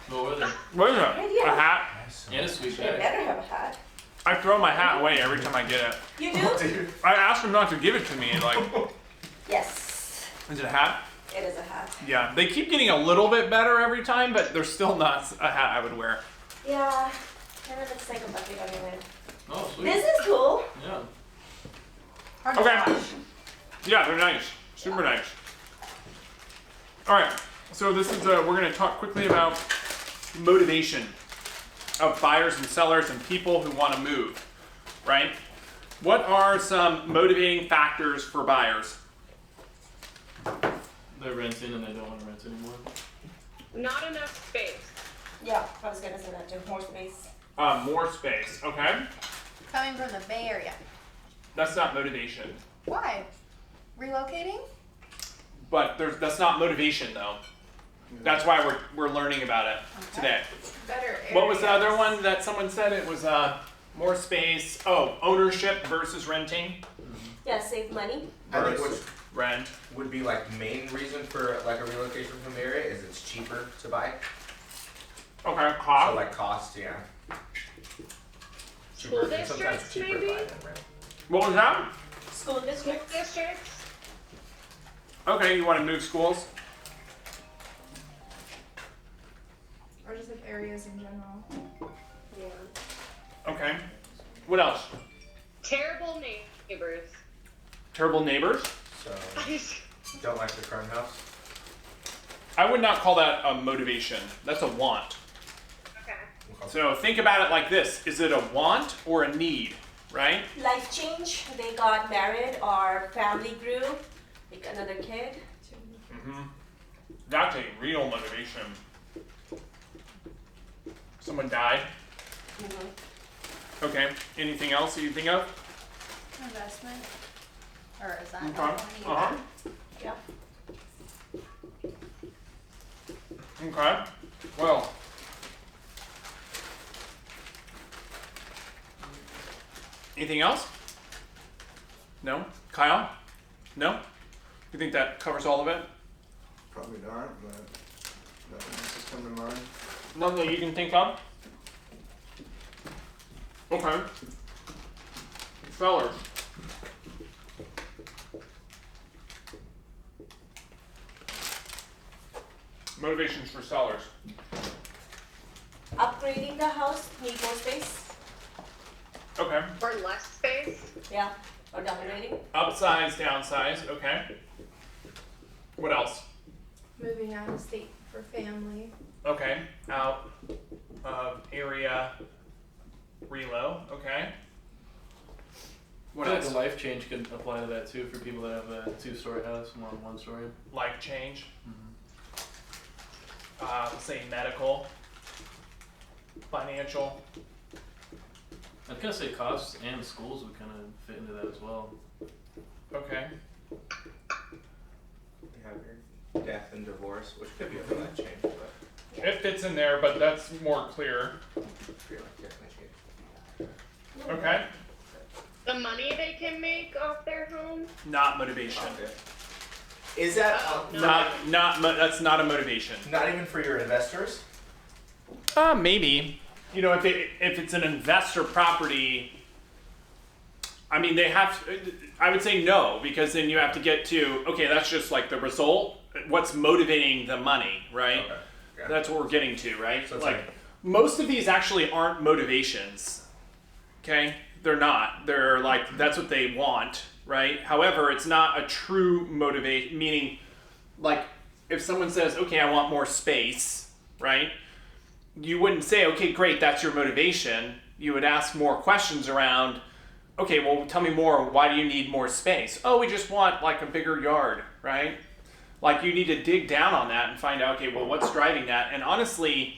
What were they? What is it? Yeah. A hat? And a sweet They bag. better have a hat. I throw my hat away every time I get it. You do? I asked them not to give it to me. Like, Yes. is it a hat? It is a hat. Yeah. They keep getting a little bit better every time, but they're still not a hat I would wear. Yeah. Kind of looks like a bucket anyway. Oh, sweet. This is cool. Yeah. Hard to Okay. wash. Yeah, they're nice. Super nice. All right. So this is we're going to talk quickly about motivation of buyers and sellers and people who want to move, right? What are some motivating factors for buyers? They're renting and they don't want to rent anymore. Not enough space. Yeah, I was gonna say that too. More space. More space. Okay. Coming from the Bay Area. That's not motivation. Why? Relocating? But that's not motivation though. That's why we're learning about it today. Better What was the areas. other one that someone said? It was more space. Oh, ownership versus renting. Yeah, save money. I think Versus rent. what would be like main reason for like a relocation from the area is it's cheaper to buy. Okay. So Cost. like cost, yeah. School Sometimes districts, cheaper to maybe? buy than rent. What was that? School School district. districts? Okay, you want to move schools? Or just like areas in general. Yeah. Okay. What else? Terrible neighbors. Terrible neighbors? So don't like the current house. I would not call that a motivation. That's a want. Okay. So think about it like this. Is it a want or a need, right? Life change. They got married or family grew. Like another kid. Mm-hmm. That's a real motivation. Someone died. Mm-hmm. Okay. Anything else that you think of? Investment? Or is that Okay. not one either? Yeah. Okay. Well. Anything else? No? Kyle? No? You think that covers all of it? Probably not, but nothing else has come to mind. Nothing that you can think of? Okay. Sellers. Motivations for sellers. Upgrading the house. Need more space. Okay. Or less space. Yeah. Or downgrading. Upsize, downsize. Okay. What else? Moving out of state for family. Okay. Out of area relo. Okay. What I feel like else? a life change could apply to that too for people that have a 2-story house and want 1-story. Life change. Let's say medical, financial. I'd kind of say costs and schools would kind of fit into that as well. Okay. They have your death and divorce, which could be a life change, but It fits in there, but that's more clear. I feel like definitely change. Okay. The money they can make off their home. Not motivation. Is that That's not a motivation. not even for your investors? Maybe. You know, if it's an investor property, I mean, they have. I would say no, because then you have to get to okay. That's just like the result. What's motivating the money, right? Okay. Yeah. That's what we're getting to, right? So it's like like- most of these actually aren't motivations. Okay, they're not. They're like that's what they want, right? However, it's not a true motivation. Meaning, like if someone says, "Okay, I want more space," right? You wouldn't say, "Okay, great, that's your motivation." You would ask more questions around. Okay, well, tell me more. Why do you need more space? Oh, we just want like a bigger yard, right? Like you need to dig down on that and find out, okay, well, what's driving that? And honestly,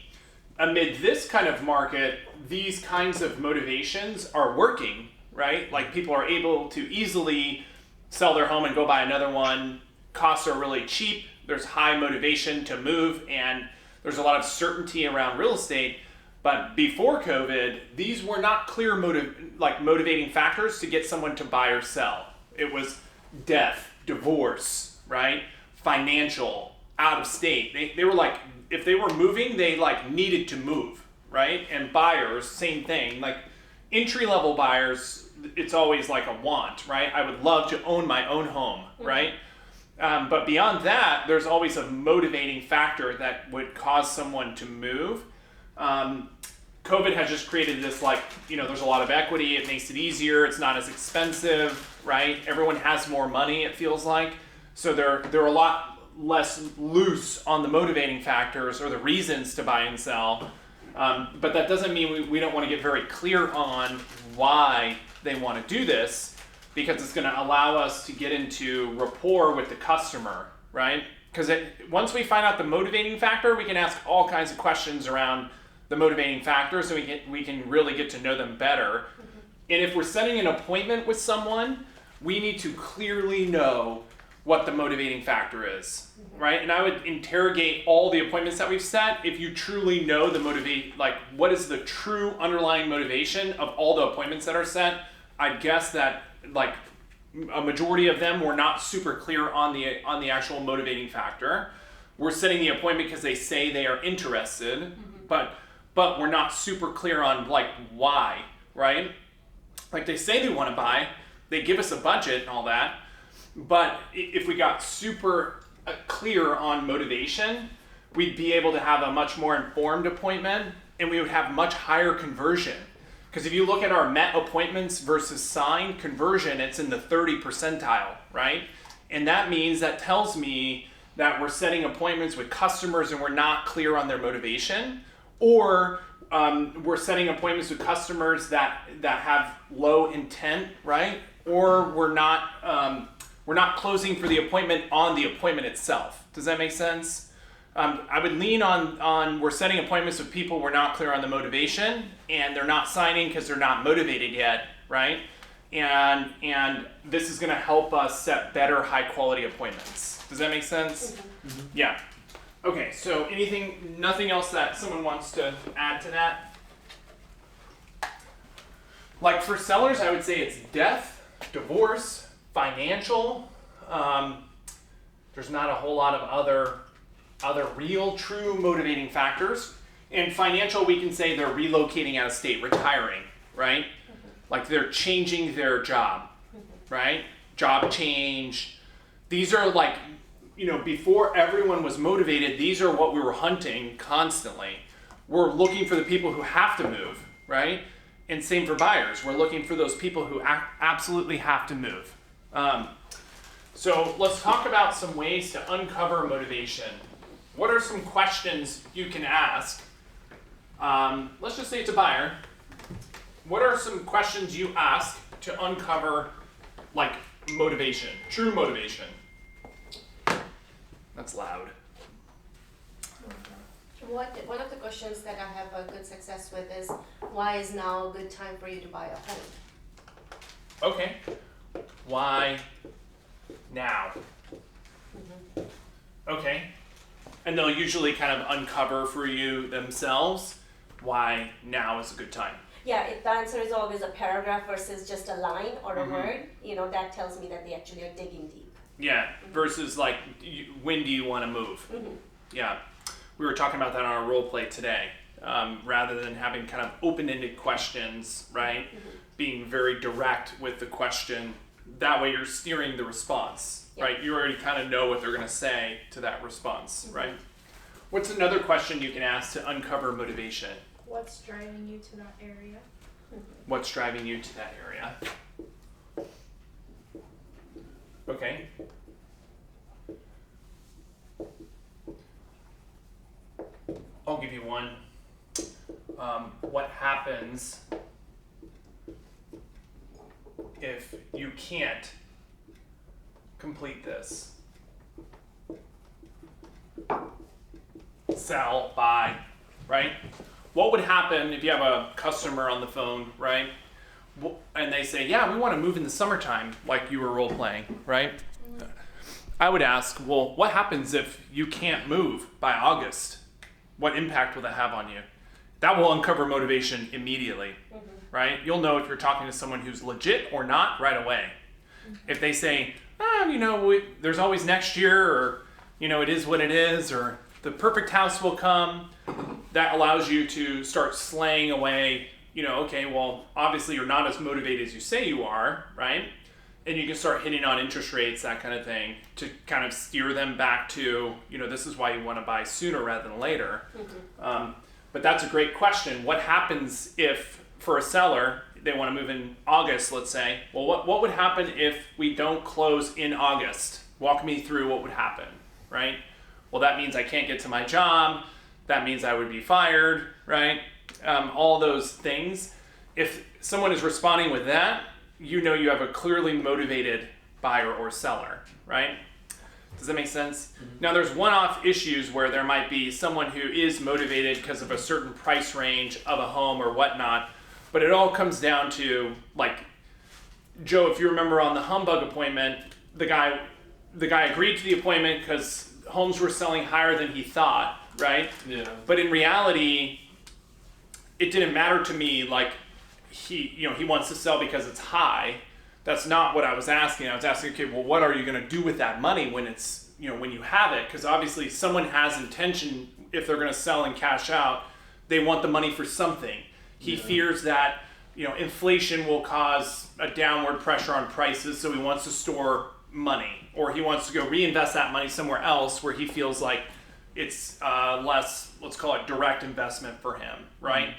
amid this kind of market, these kinds of motivations are working, right? Like people are able to easily sell their home and go buy another one. Costs are really cheap. There's high motivation to move and there's a lot of certainty around real estate. But before COVID, these were not clear motivating factors to get someone to buy or sell. It was death, divorce, right? Financial, out of state. They were like if they were moving, they like needed to move, right? And buyers, same thing. Like entry-level buyers, it's always like a want, right? I would love to own my own home, right? But beyond that, there's always a motivating factor that would cause someone to move. COVID has just created this, like, there's a lot of equity. It makes it easier. It's not as expensive, right? Everyone has more money, it feels like. So they're a lot less loose on the motivating factors or the reasons to buy and sell. But that doesn't mean we don't want to get very clear on why they want to do this, because it's going to allow us to get into rapport with the customer, right? Because once we find out the motivating factor, we can ask all kinds of questions around the motivating factor, so we can really get to know them better. And if we're setting an appointment with someone, we need to clearly know what the motivating factor is, right? And I would interrogate all the appointments that we've set. If you truly know what is the true underlying motivation of all the appointments that are set, I'd guess that like a majority of them were not super clear on the actual motivating factor. We're setting the appointment because they say they are interested, but we're not super clear on like why, right? Like they say they want to buy, they give us a budget and all that, but if we got super clear on motivation, we'd be able to have a much more informed appointment, and we would have much higher conversion. Because if you look at our met appointments versus signed conversion, it's in the 30 percentile, right? And that tells me that we're setting appointments with customers and we're not clear on their motivation, or we're setting appointments with customers that have low intent, right? Or we're not closing for the appointment on the appointment itself. Does that make sense? I would lean on we're setting appointments with people we're not clear on the motivation, and they're not signing because they're not motivated yet, right? And this is going to help us set better high quality appointments. Does that make sense? Yeah. Okay, so nothing else that someone wants to add to that? Like for sellers, I would say it's death, divorce, financial. There's not a whole lot of other real, true motivating factors. And financial, we can say they're relocating out of state, retiring, right? Like they're changing their job, right? Job change. These are like, before everyone was motivated, these are what we were hunting constantly. We're looking for the people who have to move, right? And same for buyers. We're looking for those people who absolutely have to move. So let's talk about some ways to uncover motivation. What are some questions you can ask? Let's just say it's a buyer. What are some questions you ask to uncover like motivation, true motivation? That's loud. One of the questions that I have a good success with is, why is now a good time for you to buy a home? Okay. Why now? Okay. And they'll usually kind of uncover for you themselves why now is a good time. Yeah, the answer is always a paragraph versus just a line or a word. That tells me that they actually are digging deep. Yeah, versus like, when do you want to move? Yeah, we were talking about that on our role play today. Rather than having kind of open-ended questions, right? Being very direct with the question. That way you're steering the response, right? You already kind of know what they're going to say to that response, right? What's another question you can ask to uncover motivation? What's driving you to that area? What's driving you to that area? Okay. I'll give you one. What happens if you can't complete this? Sell, buy, right? What would happen if you have a customer on the phone, right? And they say, yeah, we want to move in the summertime, like you were role playing, right? I would ask, well, what happens if you can't move by August? What impact will that have on you? That will uncover motivation immediately, right? You'll know if you're talking to someone who's legit or not right away. If they say, there's always next year, or, it is what it is, or the perfect house will come. That allows you to start slaying away, okay, well, obviously you're not as motivated as you say you are, right? And you can start hitting on interest rates, that kind of thing, to kind of steer them back to, this is why you want to buy sooner rather than later. But that's a great question. What happens if, for a seller, they want to move in August, let's say? Well, what would happen if we don't close in August? Walk me through what would happen, right? Well, that means I can't get to my job. That means I would be fired, right? All those things. If someone is responding with that, you have a clearly motivated buyer or seller, right? Does that make sense? Mm-hmm. Now, there's one-off issues where there might be someone who is motivated because of a certain price range of a home or whatnot, but it all comes down to, like, Joe, if you remember on the humbug appointment, the guy agreed to the appointment because homes were selling higher than he thought, right? Yeah. But in reality, it didn't matter to me, like, he wants to sell because it's high. That's not what I was asking. I was asking, okay, well, what are you going to do with that money when it's, when you have it? Because obviously someone has intention, if they're going to sell and cash out, they want the money for something. He fears that, inflation will cause a downward pressure on prices, so he wants to store money, or he wants to go reinvest that money somewhere else where he feels like it's less, let's call it direct investment for him, right? Mm-hmm.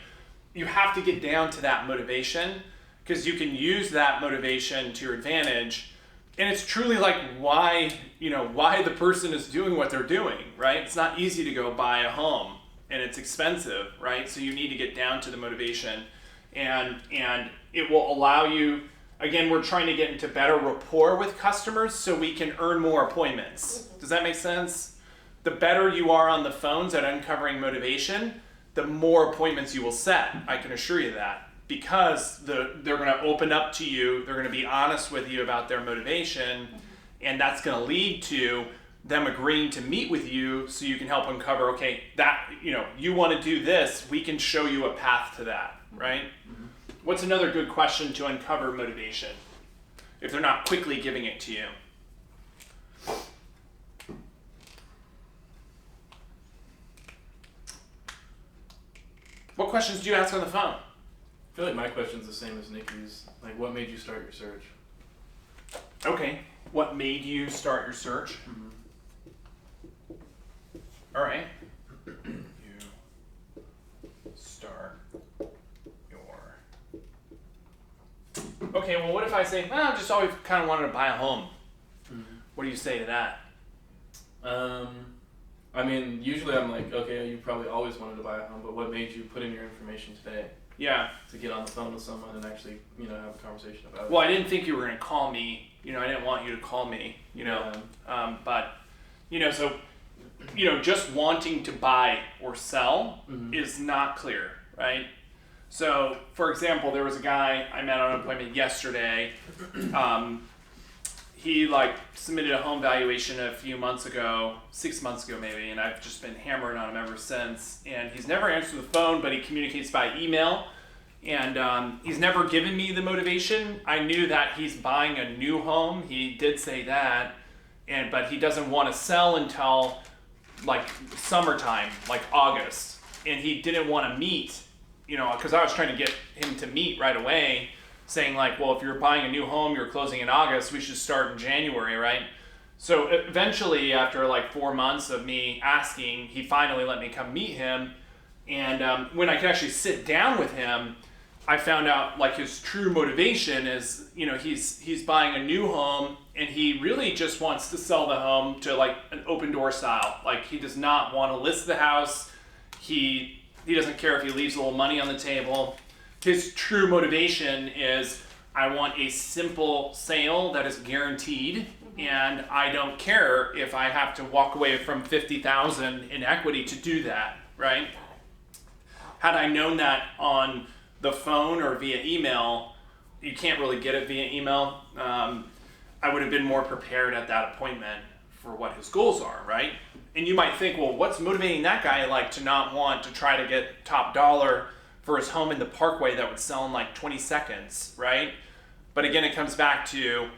You have to get down to that motivation, because you can use that motivation to your advantage. And it's truly like why the person is doing what they're doing, right? It's not easy to go buy a home, and it's expensive, right? So you need to get down to the motivation, and it will allow you, again, we're trying to get into better rapport with customers so we can earn more appointments. Does that make sense? The better you are on the phones at uncovering motivation, the more appointments you will set. I can assure you that, because they're going to open up to you. They're going to be honest with you about their motivation, and that's going to lead to them agreeing to meet with you so you can help uncover, okay, that, you want to do this, we can show you a path to that, right? Mm-hmm. What's another good question to uncover motivation if they're not quickly giving it to you? What questions do you ask on the phone? I feel like my question's the same as Nikki's. Like, what made you start your search? Okay. What made you start your search? Mm-hmm. All right. You start your... Okay, well, what if I say, I just always kind of wanted to buy a home? Mm-hmm. What do you say to that? I mean, usually I'm like, okay, you probably always wanted to buy a home, but what made you put in your information today? Yeah. To get on the phone with someone and actually, have a conversation about it. Well, I didn't think you were going to call me. I didn't want you to call me, but, so, just wanting to buy or sell is not clear, right? So, for example, there was a guy I met on an appointment yesterday. He submitted a home valuation a few months ago, 6 months ago maybe, and I've just been hammering on him ever since. And he's never answered the phone, but he communicates by email. And he's never given me the motivation. I knew that he's buying a new home. He did say that, but he doesn't want to sell until summertime, August. And he didn't want to meet, because I was trying to get him to meet right away, saying well, if you're buying a new home, you're closing in August, we should start in January, right? So eventually, after 4 months of me asking, he finally let me come meet him. And when I could actually sit down with him, I found out his true motivation is, he's buying a new home, and he really just wants to sell the home to an open door style. He does not want to list the house. He doesn't care if he leaves a little money on the table. His true motivation is, I want a simple sale that is guaranteed, and I don't care if I have to walk away from $50,000 in equity to do that, right? Had I known that on the phone or via email, you can't really get it via email, I would have been more prepared at that appointment for what his goals are, right? And you might think, well, what's motivating that guy to not want to try to get top dollar for his home in the Parkway that would sell in 20 seconds, right? But again, it comes back to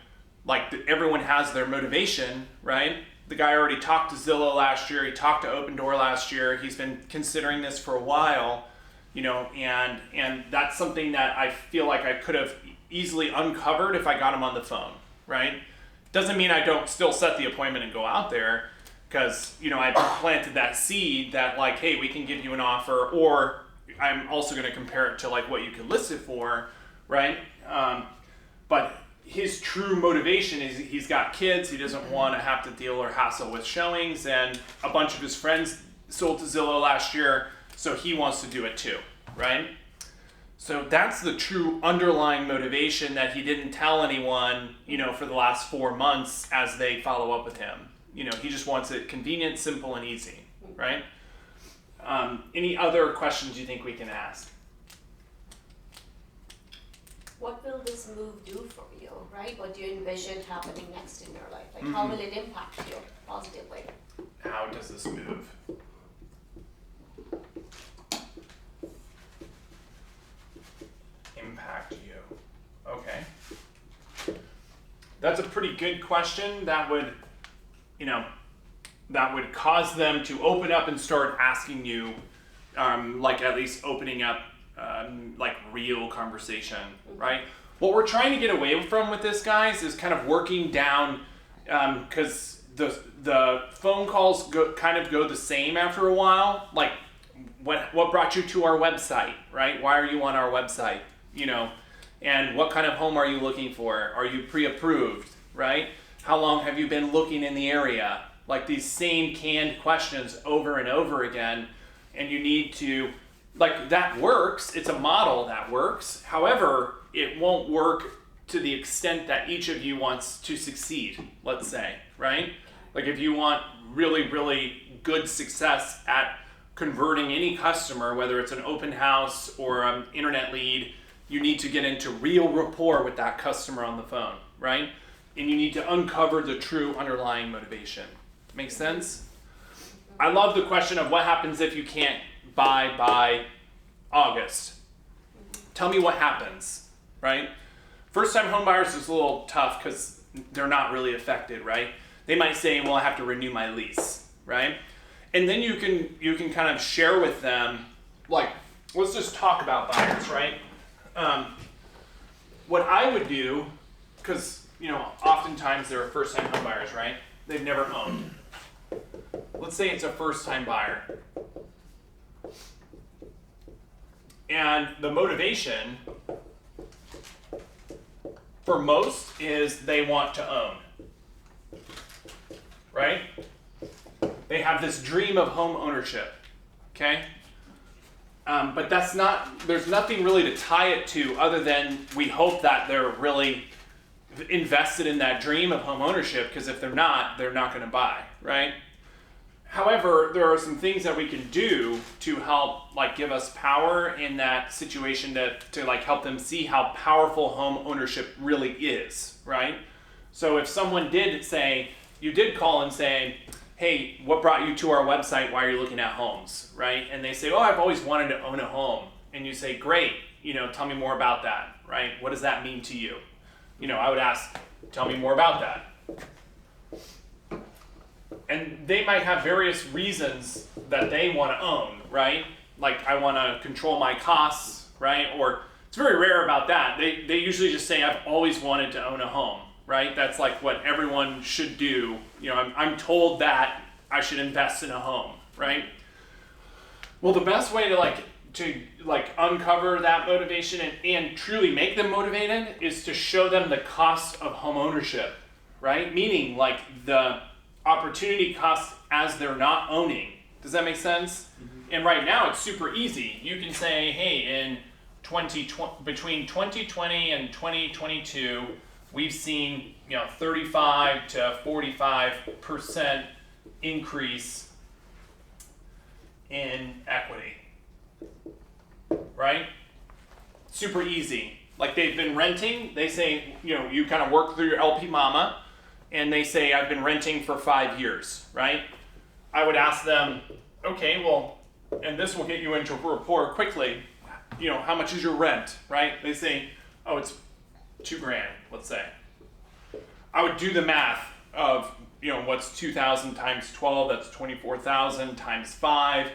everyone has their motivation, right? the guy already talked to Zillow last year. He talked to Open Door last year. He's been considering this for a while, you know, and that's something that I feel like I could have easily uncovered if I got him on the phone, right? Doesn't mean I don't still set the appointment and go out there, because, you know, I planted that seed that like, hey, we can give you an offer, or I'm also going to compare it to like what you can list it for, right? But his true motivation is he's got kids. He doesn't want to have to deal or hassle with showings, and a bunch of his friends sold to Zillow last year, so he wants to do it too, right? So that's the true underlying motivation that he didn't tell anyone, you know, for the last 4 months as they follow up with him. You know, he just wants it convenient, simple, and easy, right? Any other questions you think we can ask? What will this move do for you, right? What do you envision happening next in your life? Like, how will it impact you positively? How does this move? Impact you. Okay. That's a pretty good question. That would, you know, that would cause them to open up and start asking you, like at least opening up like real conversation, right? What we're trying to get away from with this, guys, is kind of working down, because the phone calls kind of go the same after a while. Like, what brought you to our website, right? Why are you on our website? You know, and what kind of home are you looking for? Are you pre-approved, right? How long have you been looking in the area? Like these same canned questions over and over again, and you need to, like, that works. It's a model that works. However, it won't work to the extent that each of you wants to succeed, let's say, right? Like if you want really, really good success at converting any customer, whether it's an open house or an internet lead, you need to get into real rapport with that customer on the phone, right? And you need to uncover the true underlying motivation. Make sense? I love the question of what happens if you can't buy by August. Tell me what happens, right? First-time home buyers is a little tough because they're not really affected, right? They might say, well, I have to renew my lease, right? And then you can kind of share with them, like, let's just talk about buyers, right? What I would do, because, you know, oftentimes they're first-time home buyers, right? They've never owned. Let's say it's a first-time buyer. And the motivation for most is they want to own, right? They have this dream of home ownership, okay? But that's not, there's nothing really to tie it to other than we hope that they're really invested in that dream of home ownership, because if they're not going to buy, right? However, there are some things that we can do to help, like, give us power in that situation to like help them see how powerful home ownership really is, right? So if someone did say, you did call and say, hey, what brought you to our website? Why are you looking at homes, right? And they say, oh, I've always wanted to own a home. And you say, great, you know, tell me more about that, right? What does that mean to you? You know, I would ask, tell me more about that. And they might have various reasons that they want to own, right? Like, I want to control my costs, right? Or it's very rare about that. They usually just say, I've always wanted to own a home, right? That's like what everyone should do. You know, I'm told that I should invest in a home, right? Well, the best way to uncover that motivation and truly make them motivated is to show them the cost of home ownership, right? Meaning like the opportunity cost as they're not owning. Does that make sense? Mm-hmm. And right now it's super easy. You can say, hey, in between 2020 and 2022, we've seen, you know, 35 to 45% increase in equity, right? Super easy. Like, they've been renting, they say, you know, you kind of work through your LP Mama, and they say, I've been renting for 5 years, right? I would ask them, okay, well, and this will get you into rapport quickly, you know, how much is your rent, right? They say, oh, it's $2,000, let's say. I would do the math of what's 2,000 times 12? That's 24,000 times 5,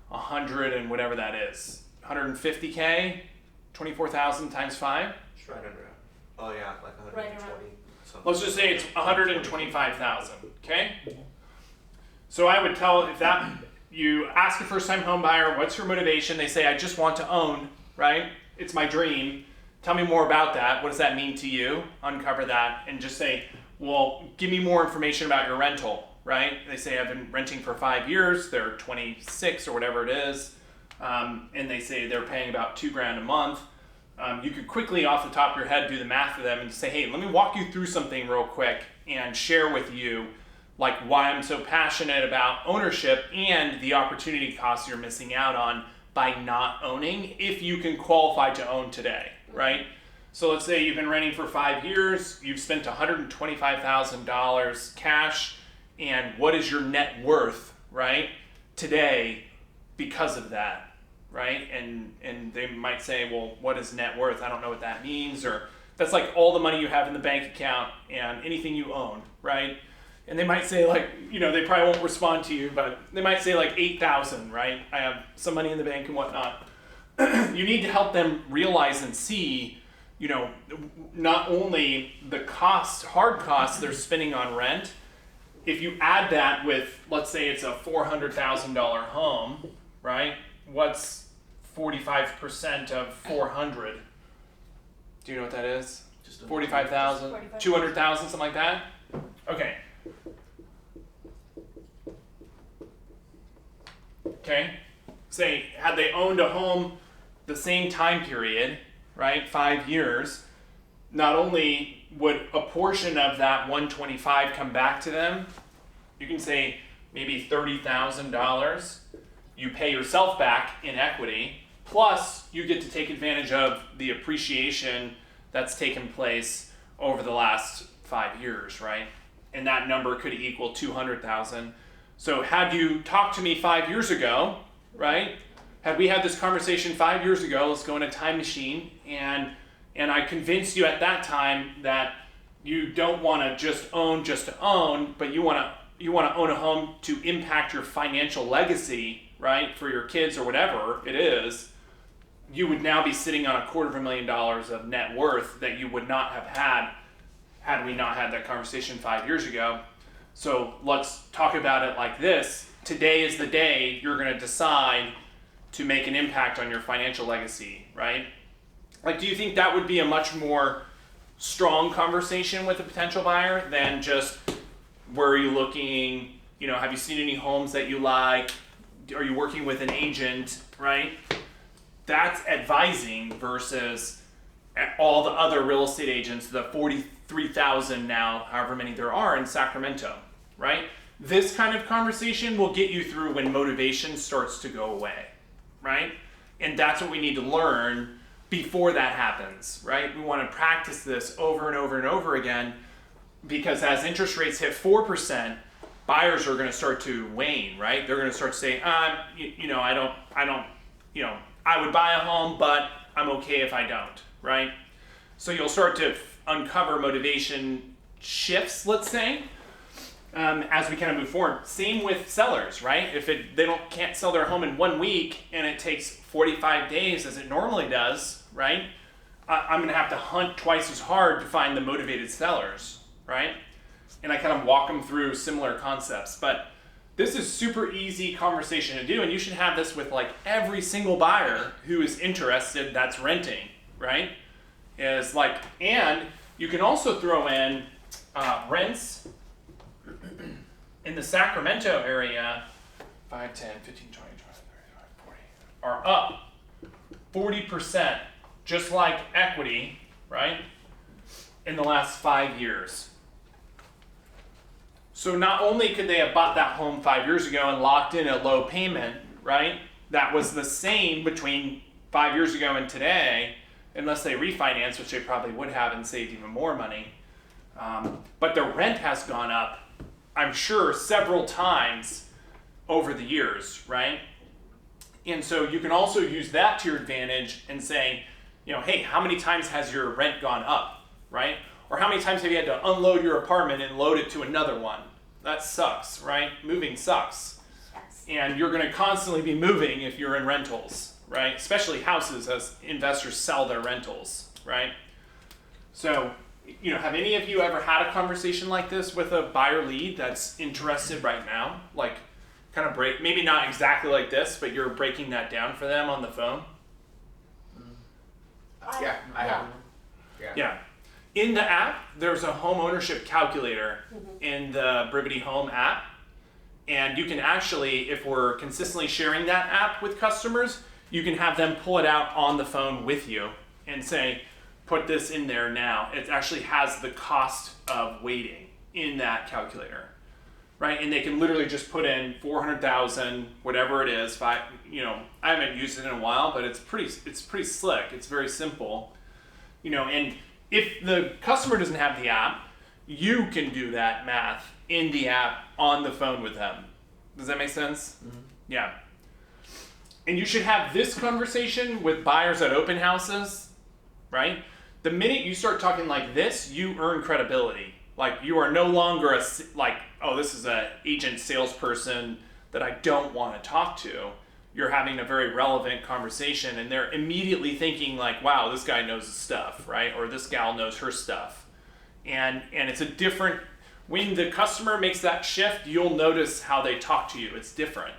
100 and whatever that is. 150K, 24,000 times 5. It's right under. Oh yeah, like 120. Something. Let's just say it's 125,000. Okay. So I would tell if that you ask a first-time home buyer, what's your motivation? They say, I just want to own. Right? It's my dream. Tell me more about that. What does that mean to you? Uncover that and just say, well, give me more information about your rental, right? They say, I've been renting for 5 years. They're 26 or whatever it is. And they say they're paying about $2,000 a month. You could quickly off the top of your head do the math for them and say, hey, let me walk you through something real quick and share with you like why I'm so passionate about ownership and the opportunity costs you're missing out on by not owning if you can qualify to own today, right? So let's say you've been renting for 5 years, you've spent $125,000 cash, and what is your net worth, right, today because of that, right? And they might say, well, what is net worth? I don't know what that means, or that's like all the money you have in the bank account and anything you own, right? And they might say like, they probably won't respond to you, but they might say like 8,000, right? I have some money in the bank and whatnot. You need to help them realize and see, not only the hard costs they're spending on rent. If you add that with, let's say it's a $400,000 home, right? What's 45% of 400? Do you know what that is? Just 45,000, 200,000, something like that? Okay. Okay. Say, had they owned a home the same time period, right, 5 years, not only would a portion of that 125 come back to them, you can say maybe $30,000 you pay yourself back in equity, plus you get to take advantage of the appreciation that's taken place over the last 5 years, right? And that number could equal 200,000. So had you talked to me 5 years ago, right? Had we had this conversation 5 years ago, let's go in a time machine, and I convinced you at that time that you don't want to just to own, but you want to own a home to impact your financial legacy, right, for your kids or whatever it is, you would now be sitting on $250,000 of net worth that you would not have had we not had that conversation 5 years ago. So let's talk about it like this. Today is the day you're going to decide to make an impact on your financial legacy, right? Like, do you think that would be a much more strong conversation with a potential buyer than just, where are you looking? Have you seen any homes that you like? Are you working with an agent, right? That's advising versus all the other real estate agents, the 43,000 now, however many there are in Sacramento, right? This kind of conversation will get you through when motivation starts to go away, right? And that's what we need to learn before that happens, right? We want to practice this over and over and over again, because as interest rates hit 4%, buyers are going to start to wane, right? They're going to start to say, I would buy a home, but I'm okay if I don't, right? So you'll start to uncover motivation shifts, let's say, as we kind of move forward. Same with sellers, right? If they can't sell their home in 1 week and it takes 45 days as it normally does, right? I'm going to have to hunt twice as hard to find the motivated sellers, right? And I kind of walk them through similar concepts. But this is super easy conversation to do, and you should have this with like every single buyer who is interested that's renting, right? Is like, and you can also throw in rents in the Sacramento area, 5, 10, 15, 20, 25, 30, 40, are up 40%, just like equity, right, in the last 5 years. So not only could they have bought that home 5 years ago and locked in a low payment, right, that was the same between 5 years ago and today, unless they refinance, which they probably would have and saved even more money. But the rent has gone up, I'm sure, several times over the years, right? And so you can also use that to your advantage and say, hey, how many times has your rent gone up, right? Or how many times have you had to unload your apartment and load it to another one, That sucks, right? Moving sucks. Yes. And you're going to constantly be moving if you're in rentals, right? Especially houses as investors sell their rentals, right? So, have any of you ever had a conversation like this with a buyer lead that's interested right now? Like, kind of maybe not exactly like this, but you're breaking that down for them on the phone? Yeah, I have. Yeah. In the app, there's a home ownership calculator in the Brivity Home app. And you can actually, if we're consistently sharing that app with customers, you can have them pull it out on the phone with you and say, put this in there now. It actually has the cost of waiting in that calculator, right? And they can literally just put in 400,000, whatever it is. I haven't used it in a while, but it's pretty slick. It's very simple, and if the customer doesn't have the app, you can do that math in the app on the phone with them. Does that make sense? Mm-hmm. Yeah. And you should have this conversation with buyers at open houses, right? The minute you start talking like this, you earn credibility. Like, you are no longer this is an agent salesperson that I don't want to talk to. You're having a very relevant conversation, and they're immediately thinking like, wow, this guy knows his stuff, right? Or this gal knows her stuff. And it's a different, when the customer makes that shift, you'll notice how they talk to you. It's different.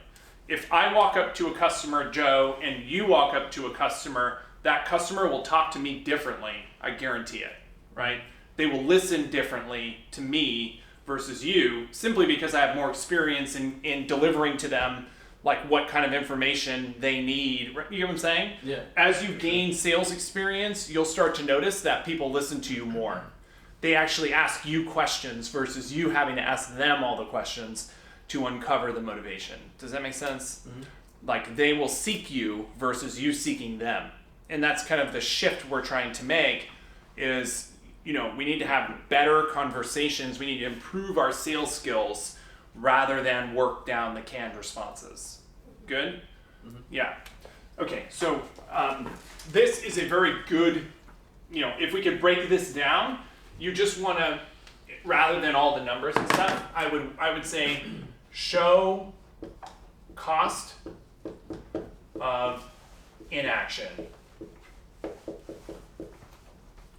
If I walk up to a customer, Joe, and you walk up to a customer, that customer will talk to me differently. I guarantee it, right? They will listen differently to me versus you, simply because I have more experience in delivering to them like what kind of information they need. You know what I'm saying? Yeah. As you gain sales experience, you'll start to notice that people listen to you more. They actually ask you questions versus you having to ask them all the questions to uncover the motivation. Does that make sense? Mm-hmm. Like, they will seek you versus you seeking them. And that's kind of the shift we're trying to make is, we need to have better conversations. We need to improve our sales skills rather than work down the canned responses. Good? Mm-hmm. Yeah. Okay, so this is a very good, if we could break this down, you just want to, rather than all the numbers and stuff, I would say show cost of inaction.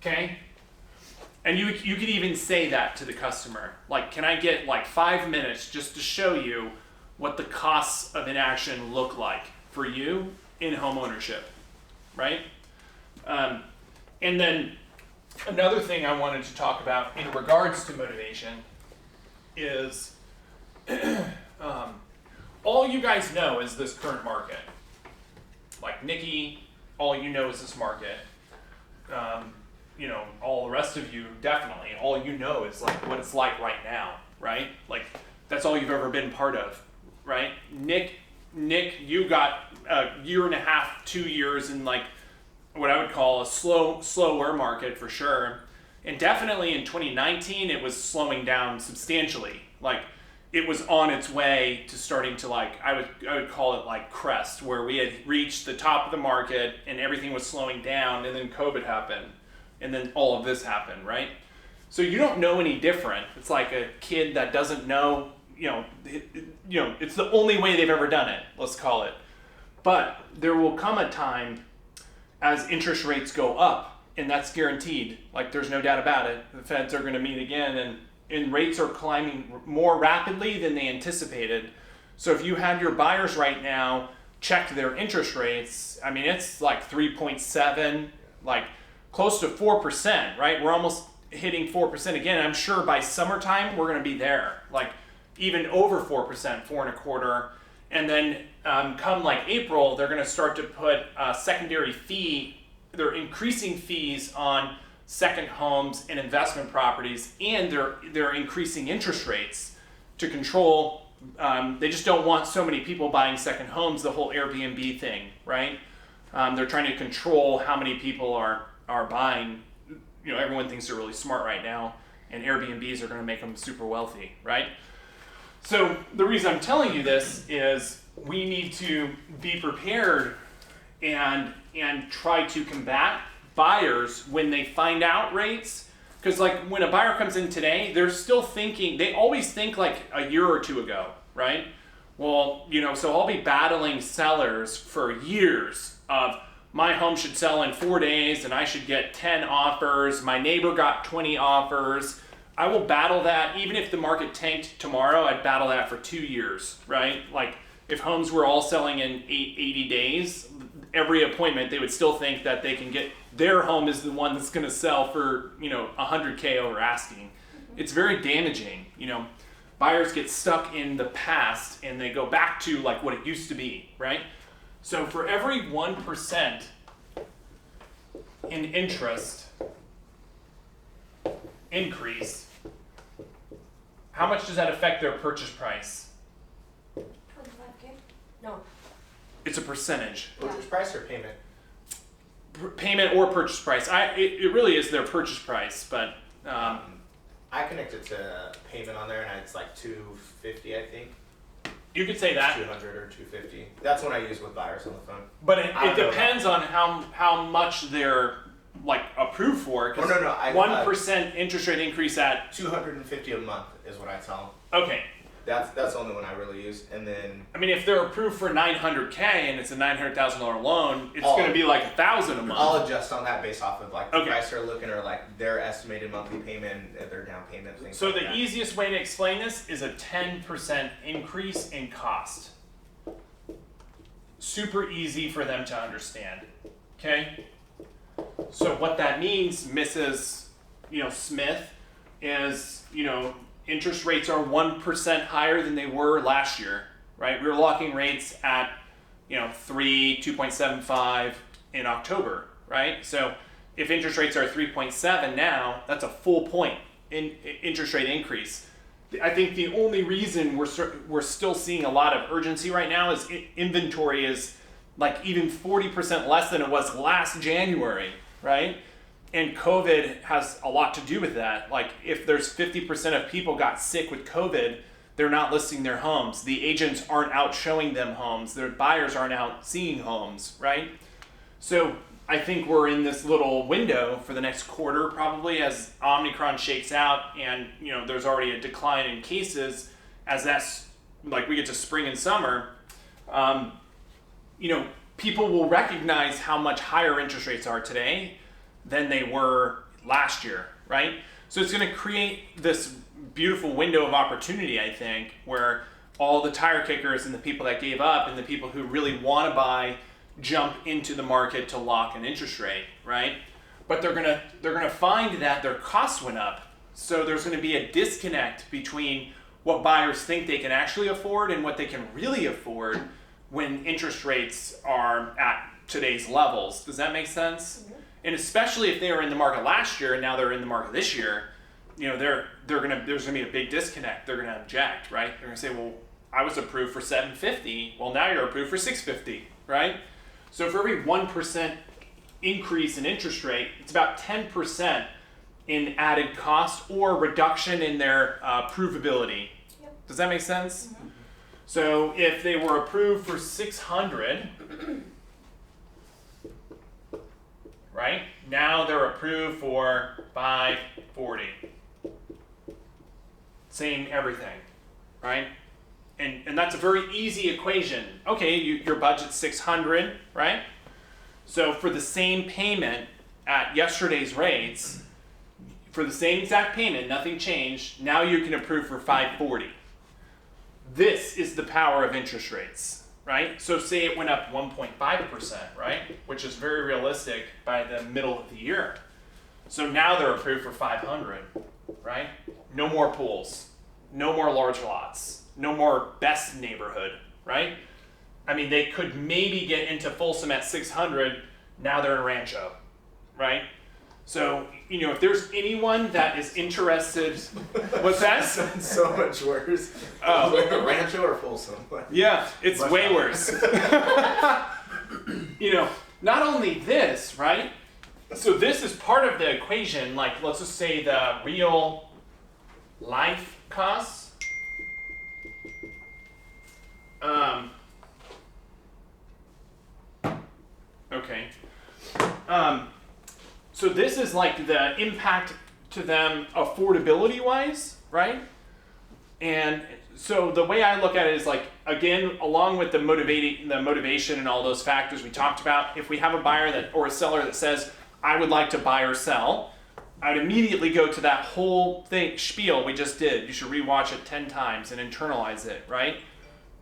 Okay? And you could even say that to the customer. Like, can I get 5 minutes just to show you what the costs of inaction look like for you in home ownership, right? And then another thing I wanted to talk about in regards to motivation is all you guys know is this current market. Like Nikki, all you know is this market. All the rest of you, definitely, all you know is like what it's like right now, right? Like, that's all you've ever been part of, right? Nick, you got a year and a half, 2 years in like what I would call a slower market for sure. And definitely in 2019, it was slowing down substantially. Like, it was on its way to starting to I would call it like crest, where we had reached the top of the market and everything was slowing down, and then COVID happened. And then all of this happened, right? So you don't know any different. It's like a kid that doesn't know, it's the only way they've ever done it, let's call it. But there will come a time as interest rates go up, and that's guaranteed. Like, there's no doubt about it. The Feds are going to meet again, and rates are climbing more rapidly than they anticipated. So if you had your buyers right now check their interest rates, I mean, it's like 3.7, like close to 4%, right? We're almost hitting 4% again. I'm sure by summertime, we're going to be there, like even over 4%, 4.25%. And then come like April, they're going to start to put secondary fee. They're increasing fees on second homes and investment properties, and they're increasing interest rates to control. They just don't want so many people buying second homes, the whole Airbnb thing, right? They're trying to control how many people are buying. Everyone thinks they're really smart right now, and Airbnbs are going to make them super wealthy, right? So the reason I'm telling you this is we need to be prepared and try to combat buyers when they find out rates Because like when a buyer comes in today, they're still thinking, they always think like a year or two ago, right? Well, so I'll be battling sellers for years of my home should sell in 4 days and I should get 10 offers. My neighbor got 20 offers. I will battle that. Even if the market tanked tomorrow, I'd battle that for 2 years, right? Like if homes were all selling in 80 days, every appointment, they would still think that they can get their home is the one that's going to sell for, $100K over asking. It's very damaging. Buyers get stuck in the past and they go back to like what it used to be, right? So for every 1% in interest increase, how much does that affect their purchase price? 25K? No. It's a percentage. Purchase price or payment? Payment or purchase price. It really is their purchase price, but I connected to payment on there, and it's like $250, I think. you could say that. 200 or 250. That's what I use with buyers on the phone. But it I don't know. depends on how much they're like approved for. Oh, no, 1% interest rate increase at 250 a month is what I tell them. okay. That's the only one I really use, and then I mean, if they're approved for $900K and it's a $900,000 loan, it's Oh. going to be like $1,000 a month. I'll adjust on that based off of like the Okay. price they're looking or like their estimated monthly payment, their down payment, things So like the that. easiest way to explain this is a 10% increase in cost. Super easy for them to understand. Okay? So what that means, Mrs. Smith, is, interest rates are 1% higher than they were last year, right? We were locking rates at, 2.75 in October, right? So if interest rates are 3.7 now, that's a full point in interest rate increase. I think the only reason we're still seeing a lot of urgency right now is inventory is like even 40% less than it was last January, right? And COVID has a lot to do with that. Like if there's 50% of people got sick with COVID, they're not listing their homes. The agents aren't out showing them homes. Their buyers aren't out seeing homes, right? So I think we're in this little window for the next quarter probably as Omicron shakes out and there's already a decline in cases as that's like we get to spring and summer. People will recognize how much higher interest rates are today than they were last year, right? So it's going to create this beautiful window of opportunity, I think, where all the tire kickers and the people that gave up and the people who really want to buy jump into the market to lock an interest rate, right? But they're gonna find that their costs went up. So there's going to be a disconnect between what buyers think they can actually afford and what they can really afford when interest rates are at today's levels. Does that make sense? Mm-hmm. And especially if they were in the market last year and now they're in the market this year, there's gonna be a big disconnect. They're gonna object, right? They're gonna say, well, I was approved for $750. Well, now you're approved for $650, right? So for every 1% increase in interest rate, it's about 10% in added cost or reduction in their provability. Yep. Does that make sense? Mm-hmm. So if they were approved for $600, right? Now they're approved for $540. Same everything, right? And that's a very easy equation. Okay, your budget's $600, right? So for the same payment at yesterday's rates, for the same exact payment, nothing changed, now you can approve for $540. This is the power of interest rates, right? So say it went up 1.5%, right? Which is very realistic by the middle of the year. So now they're approved for $500, right? No more pools, no more large lots, no more best neighborhood, right? I mean, they could maybe get into Folsom at $600, now they're in Rancho, right? So, if there's anyone that is interested, what's that? Sounds so much worse. Oh. Rancho or Folsom? Yeah, it's Much way better. worse. Not only this, right? So this is part of the equation, like let's just say the real life costs. Okay. So this is like the impact to them affordability wise, right? And so the way I look at it is like, again, along with the motivation and all those factors we talked about, if we have a buyer that or a seller that says, I would like to buy or sell, I'd immediately go to that whole thing spiel we just did. You should rewatch it 10 times and internalize it, right?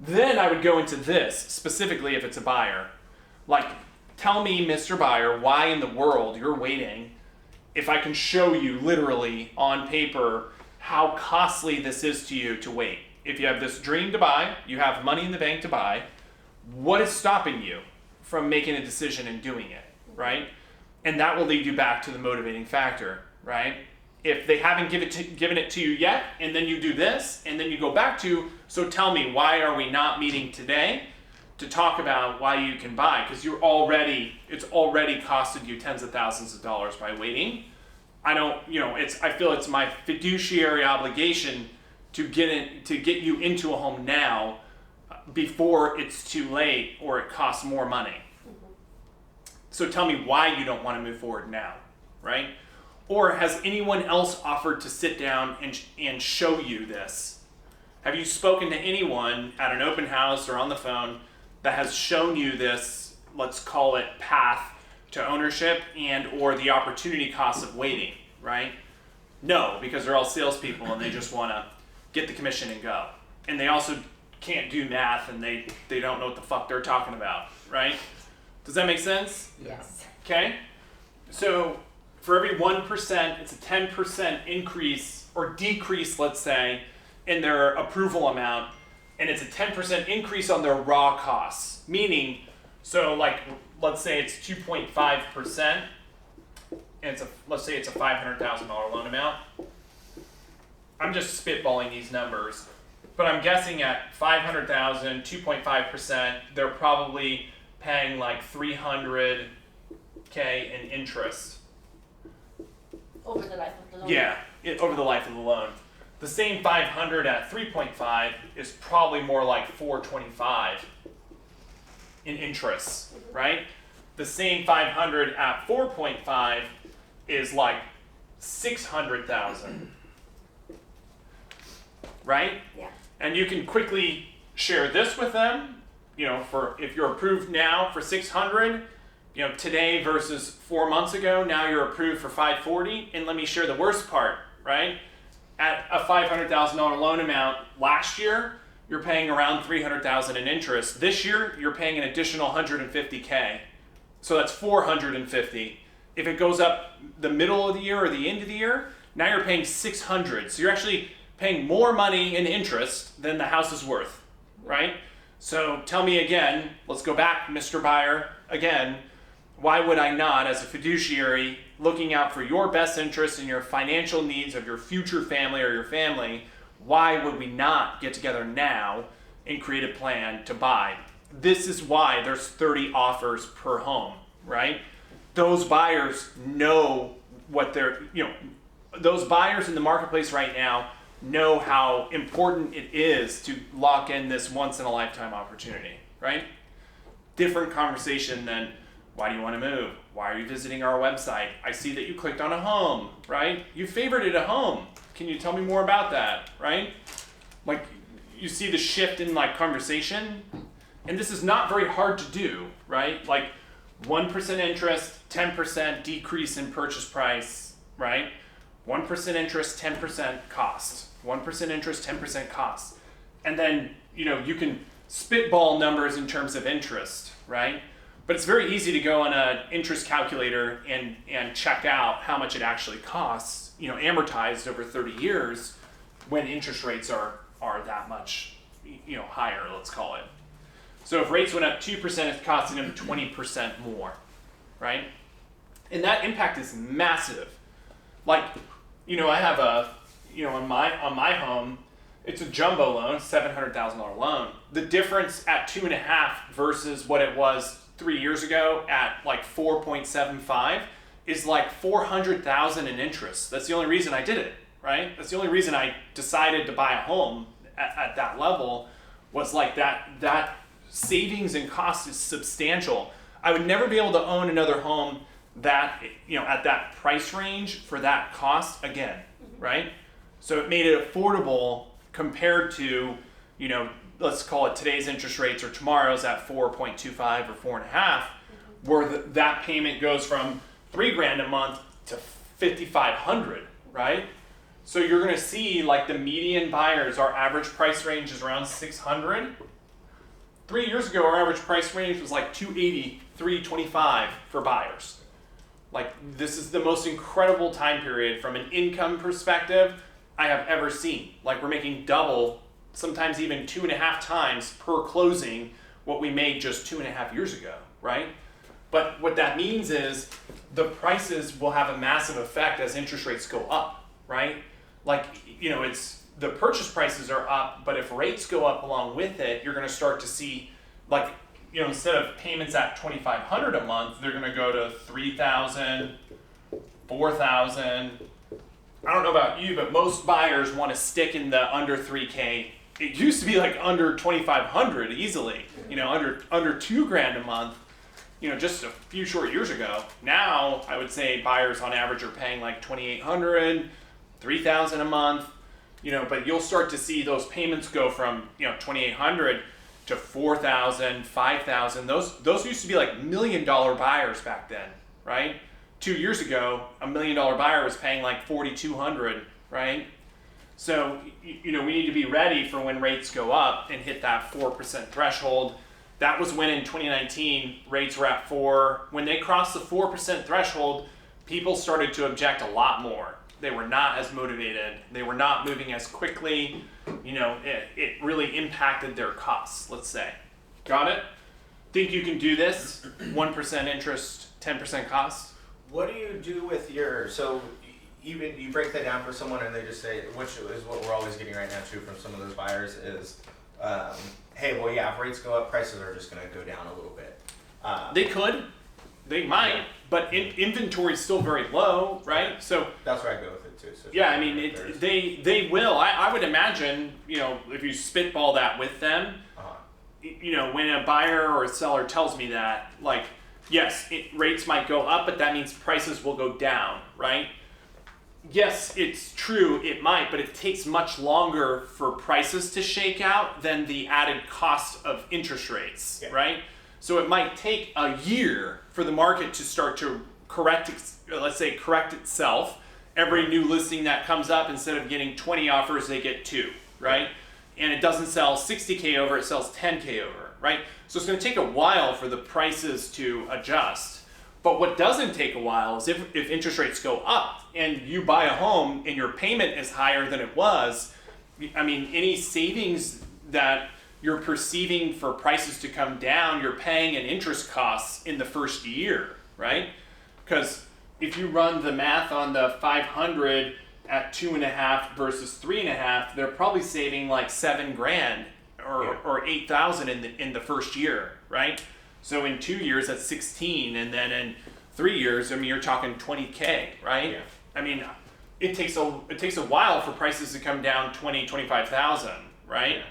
Then I would go into this, specifically if it's a buyer. Like, tell me, Mr. Buyer, why in the world you're waiting if I can show you literally on paper how costly this is to you to wait. If you have this dream to buy, you have money in the bank to buy, what is stopping you from making a decision and doing it, right? And that will lead you back to the motivating factor, right? If they haven't given it to you yet, and then you do this, and then you go back to, so tell me, why are we not meeting today to talk about why you can buy? Because it's already costed you tens of thousands of dollars by waiting. I feel it's my fiduciary obligation to get you into a home now before it's too late or it costs more money. So tell me why you don't want to move forward now, right? Or has anyone else offered to sit down and show you this? Have you spoken to anyone at an open house or on the phone that has shown you this, let's call it path to ownership and or the opportunity cost of waiting, right? No, because they're all salespeople and they just want to get the commission and go. And they also can't do math and they don't know what the fuck they're talking about, right? Does that make sense? Yes. Okay? So for every 1%, it's a 10% increase or decrease, let's say, in their approval amount, and it's a 10% increase on their raw costs. Meaning, so like, let's say it's 2.5%, and let's say it's a $500,000 loan amount. I'm just spitballing these numbers, but I'm guessing at $500,000, 2.5%, they're probably paying like $300K in interest. Over the life of the loan. Yeah, over the life of the loan. The same 500 at 3.5 is probably more like 425 in interest, right? The same 500 at 4.5 is like 600,000, right? Yeah. And you can quickly share this with them. For if you're approved now for 600, today versus 4 months ago, now you're approved for 540. And let me share the worst part, right? At a $500,000 loan amount last year, you're paying around $300,000 in interest. This year, you're paying an additional $150K. So that's $450. If it goes up the middle of the year or the end of the year, now you're paying $600. So you're actually paying more money in interest than the house is worth, right? So tell me again, let's go back, Mr. Buyer, again, why would I not, as a fiduciary, looking out for your best interests and your financial needs of your future family or your family, why would we not get together now and create a plan to buy? This is why there's 30 offers per home, right? Those buyers know what those buyers in the marketplace right now know how important it is to lock in this once in a lifetime opportunity, right? Different conversation than, why do you want to move? Why are you visiting our website? I see that you clicked on a home, right? You favorited a home. Can you tell me more about that, right? Like, you see the shift in like conversation, and this is not very hard to do, right? Like 1% interest, 10% decrease in purchase price, right? 1% interest, 10% cost. 1% interest, 10% cost. And then, you can spitball numbers in terms of interest, right? But it's very easy to go on an interest calculator and check out how much it actually costs, amortized over 30 years when interest rates are that much, higher, let's call it. So if rates went up 2%, it's costing them 20% more, right? And that impact is massive. Like, I have on my home, it's a jumbo loan, $700,000 loan. The difference at 2.5 versus what it was 3 years ago at like 4.75 is like $400,000 in interest. That's the only reason I did it, right? That's the only reason I decided to buy a home at that level, was like that savings and cost is substantial. I would never be able to own another home that, at that price range for that cost again, right? So it made it affordable compared to, let's call it today's interest rates or tomorrow's at 4.25 or 4.5, where that payment goes from $3,000 a month to $5,500, right? So you're gonna see like the median buyers, our average price range is around 600. 3 years ago, our average price range was like 280, 325 for buyers. Like, this is the most incredible time period from an income perspective I have ever seen. Like, we're making double, sometimes even 2.5 times per closing what we made just 2.5 years ago, right? But what that means is the prices will have a massive effect as interest rates go up, right? Like, it's the purchase prices are up, but if rates go up along with it, you're gonna start to see, like, instead of payments at $2,500 a month, they're gonna go to $3,000, $4,000. I don't know about you, but most buyers want to stick in the under 3K. It used to be like under 2,500 easily, under $2,000 a month, just a few short years ago. Now, I would say buyers on average are paying like 2,800, 3,000 a month, but you'll start to see those payments go from, 2,800 to 4,000, 5,000. Those used to be like $1 million buyers back then, right? 2 years ago, $1 million buyer was paying like 4,200, right? So, we need to be ready for when rates go up and hit that 4% threshold. That was when in 2019, rates were at 4. When they crossed the 4% threshold, people started to object a lot more. They were not as motivated. They were not moving as quickly. It really impacted their costs, let's say. Got it? Think you can do this? 1% interest, 10% cost? What do you do with so even you break that down for someone and they just say, which is what we're always getting right now too from some of those buyers is, hey, well, yeah, if rates go up, prices are just going to go down a little bit. They could, they might, yeah. But inventory is still very low, right? So that's where I go with it too. So yeah, I mean, they will. I would imagine, if you spitball that with them, when a buyer or a seller tells me that, like, yes, rates might go up, but that means prices will go down, right? Yes, it's true, it might, but it takes much longer for prices to shake out than the added cost of interest rates, right? So it might take a year for the market to start to correct itself. Every new listing that comes up, instead of getting 20 offers, they get 2, right? And it doesn't sell 60K over, it sells 10K over, right? So it's going to take a while for the prices to adjust. But what doesn't take a while is if interest rates go up and you buy a home and your payment is higher than it was, I mean, any savings that you're perceiving for prices to come down, you're paying in interest costs in the first year, right? Because if you run the math on the 500 at 2.5 versus 3.5, they're probably saving like $7,000 or 8,000 in the first year, right? So in 2 years, that's 16, and then in 3 years, I mean, you're talking 20K, right? Yeah. I mean, it takes a while for prices to come down 20, 25,000, right?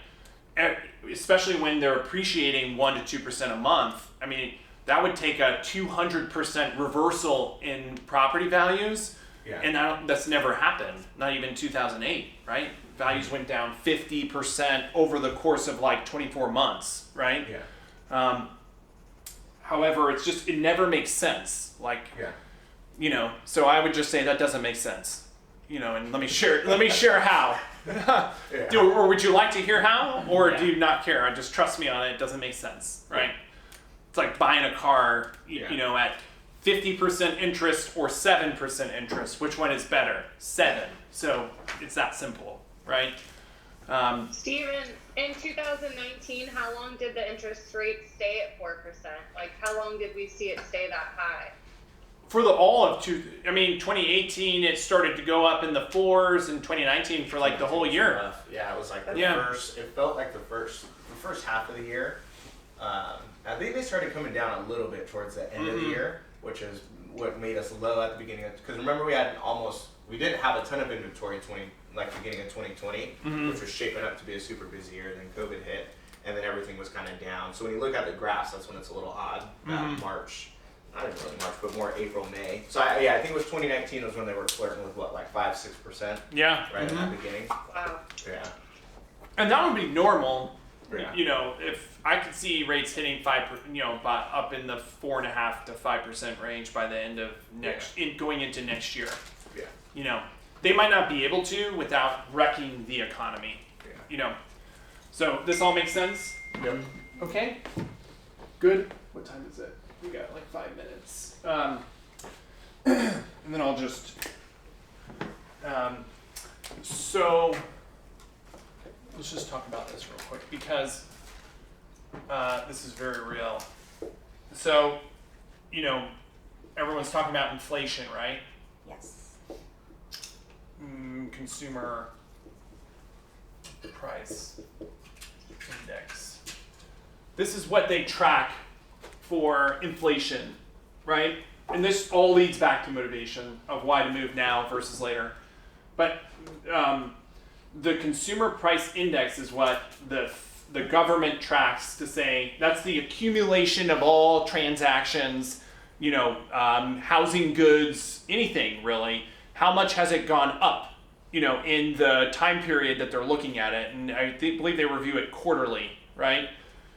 Yeah. Especially when they're appreciating 1 to 2% a month. I mean, that would take a 200% reversal in property values, and that's never happened. Not even 2008, right? Values went down 50% over the course of like 24 months, right? Yeah. However, it never makes sense. Like, so I would just say that doesn't make sense. And let me share how. Or would you like to hear how? Or do you not care? Just trust me on it. It doesn't make sense, right? It's like buying a car, at 50% interest or 7% interest. Which one is better? 7. So it's that simple, right? Steven, in 2019, how long did the interest rate stay at 4%? Like, how long did we see it stay that high? For 2018, it started to go up in the 4s, and 2019 for like the whole year. Yeah, it was like first. It felt like the first half of the year. I think they started coming down a little bit towards the end of the year, which is what made us low at the beginning. Because remember, we didn't have a ton of inventory beginning of 2020, which was shaping up to be a super busy year. Then COVID hit, and then everything was kind of down. So when you look at the graphs, that's when it's a little odd. March not even really March, but more April, May. So I think it was 2019 was when they were flirting with what, like 5-6%, Yeah. right in that beginning. Wow. Yeah. And that would be normal. Yeah. You know, if I could see rates hitting 5%, up in the 4.5% to 5% range by the end of going into next year. Yeah. You know, they might not be able to without wrecking the economy. Yeah. You know, so this all makes sense. Yep. Okay. Good. What time is it? We got like 5 minutes. And then I'll just. So let's just talk about this real quick because this is very real. So, everyone's talking about inflation, right? Yes. Consumer price index. This is what they track for inflation, right? And this all leads back to motivation of why to move now versus later. But the consumer price index is what the government tracks to say that's the accumulation of all transactions, housing goods, anything really. How much has it gone up, in the time period that they're looking at it? And I believe they review it quarterly, right?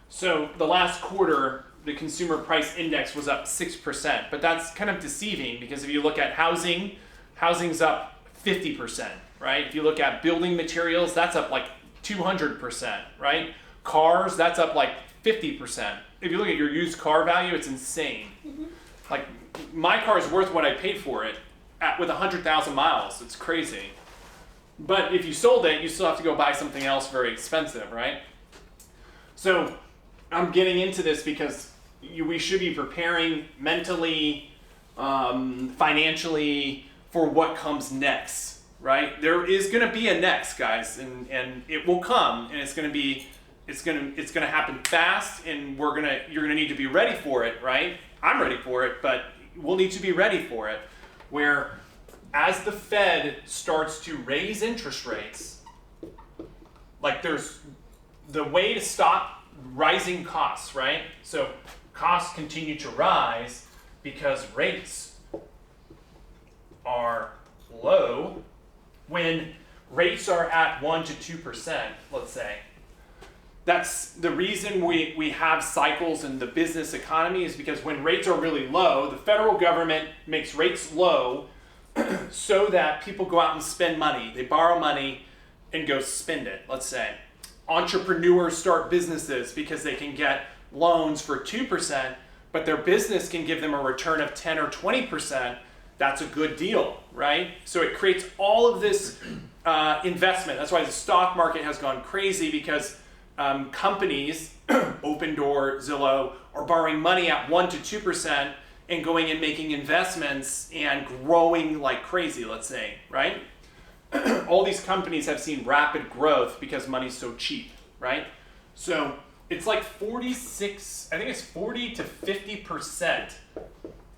So the last quarter, the consumer price index was up 6%, but that's kind of deceiving because if you look at housing's up 50%, right? If you look at building materials, that's up like 200%, right? Cars, that's up like 50%. If you look at your used car value, it's insane. Mm-hmm. Like my car is worth what I paid for it with 100,000 miles. It's crazy. But if you sold it, you still have to go buy something else very expensive, right? So I'm getting into this because we should be preparing mentally, financially for what comes next, right? There is going to be a next, guys, and it will come, and it's going to happen fast, and you're going to need to be ready for it, right? I'm ready for it, but we'll need to be ready for it. Where as the Fed starts to raise interest rates, like there's the way to stop rising costs, right? So costs continue to rise because rates are low. When rates are at 1% to 2%, let's say, that's the reason we have cycles in the business economy is because when rates are really low, the federal government makes rates low so that people go out and spend money. They borrow money and go spend it, let's say. Entrepreneurs start businesses because they can get loans for 2%, but their business can give them a return of 10 or 20%. That's a good deal, right? So it creates all of this investment. That's why the stock market has gone crazy because companies, Open Door, Zillow, are borrowing money at 1% to 2% and going and making investments and growing like crazy, let's say, right? All these companies have seen rapid growth because money's so cheap, right? So it's like 40 to 50%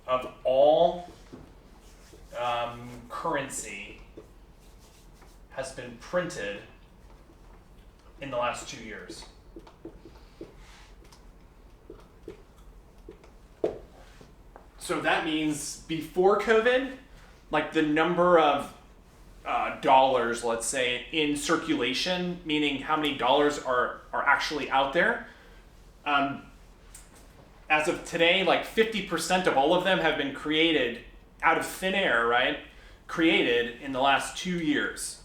of all currency has been printed in the last 2 years. So that means before COVID, like the number of dollars, let's say, in circulation, meaning how many dollars are actually out there. As of today, like 50% of all of them have been created out of thin air, right? Created in the last 2 years,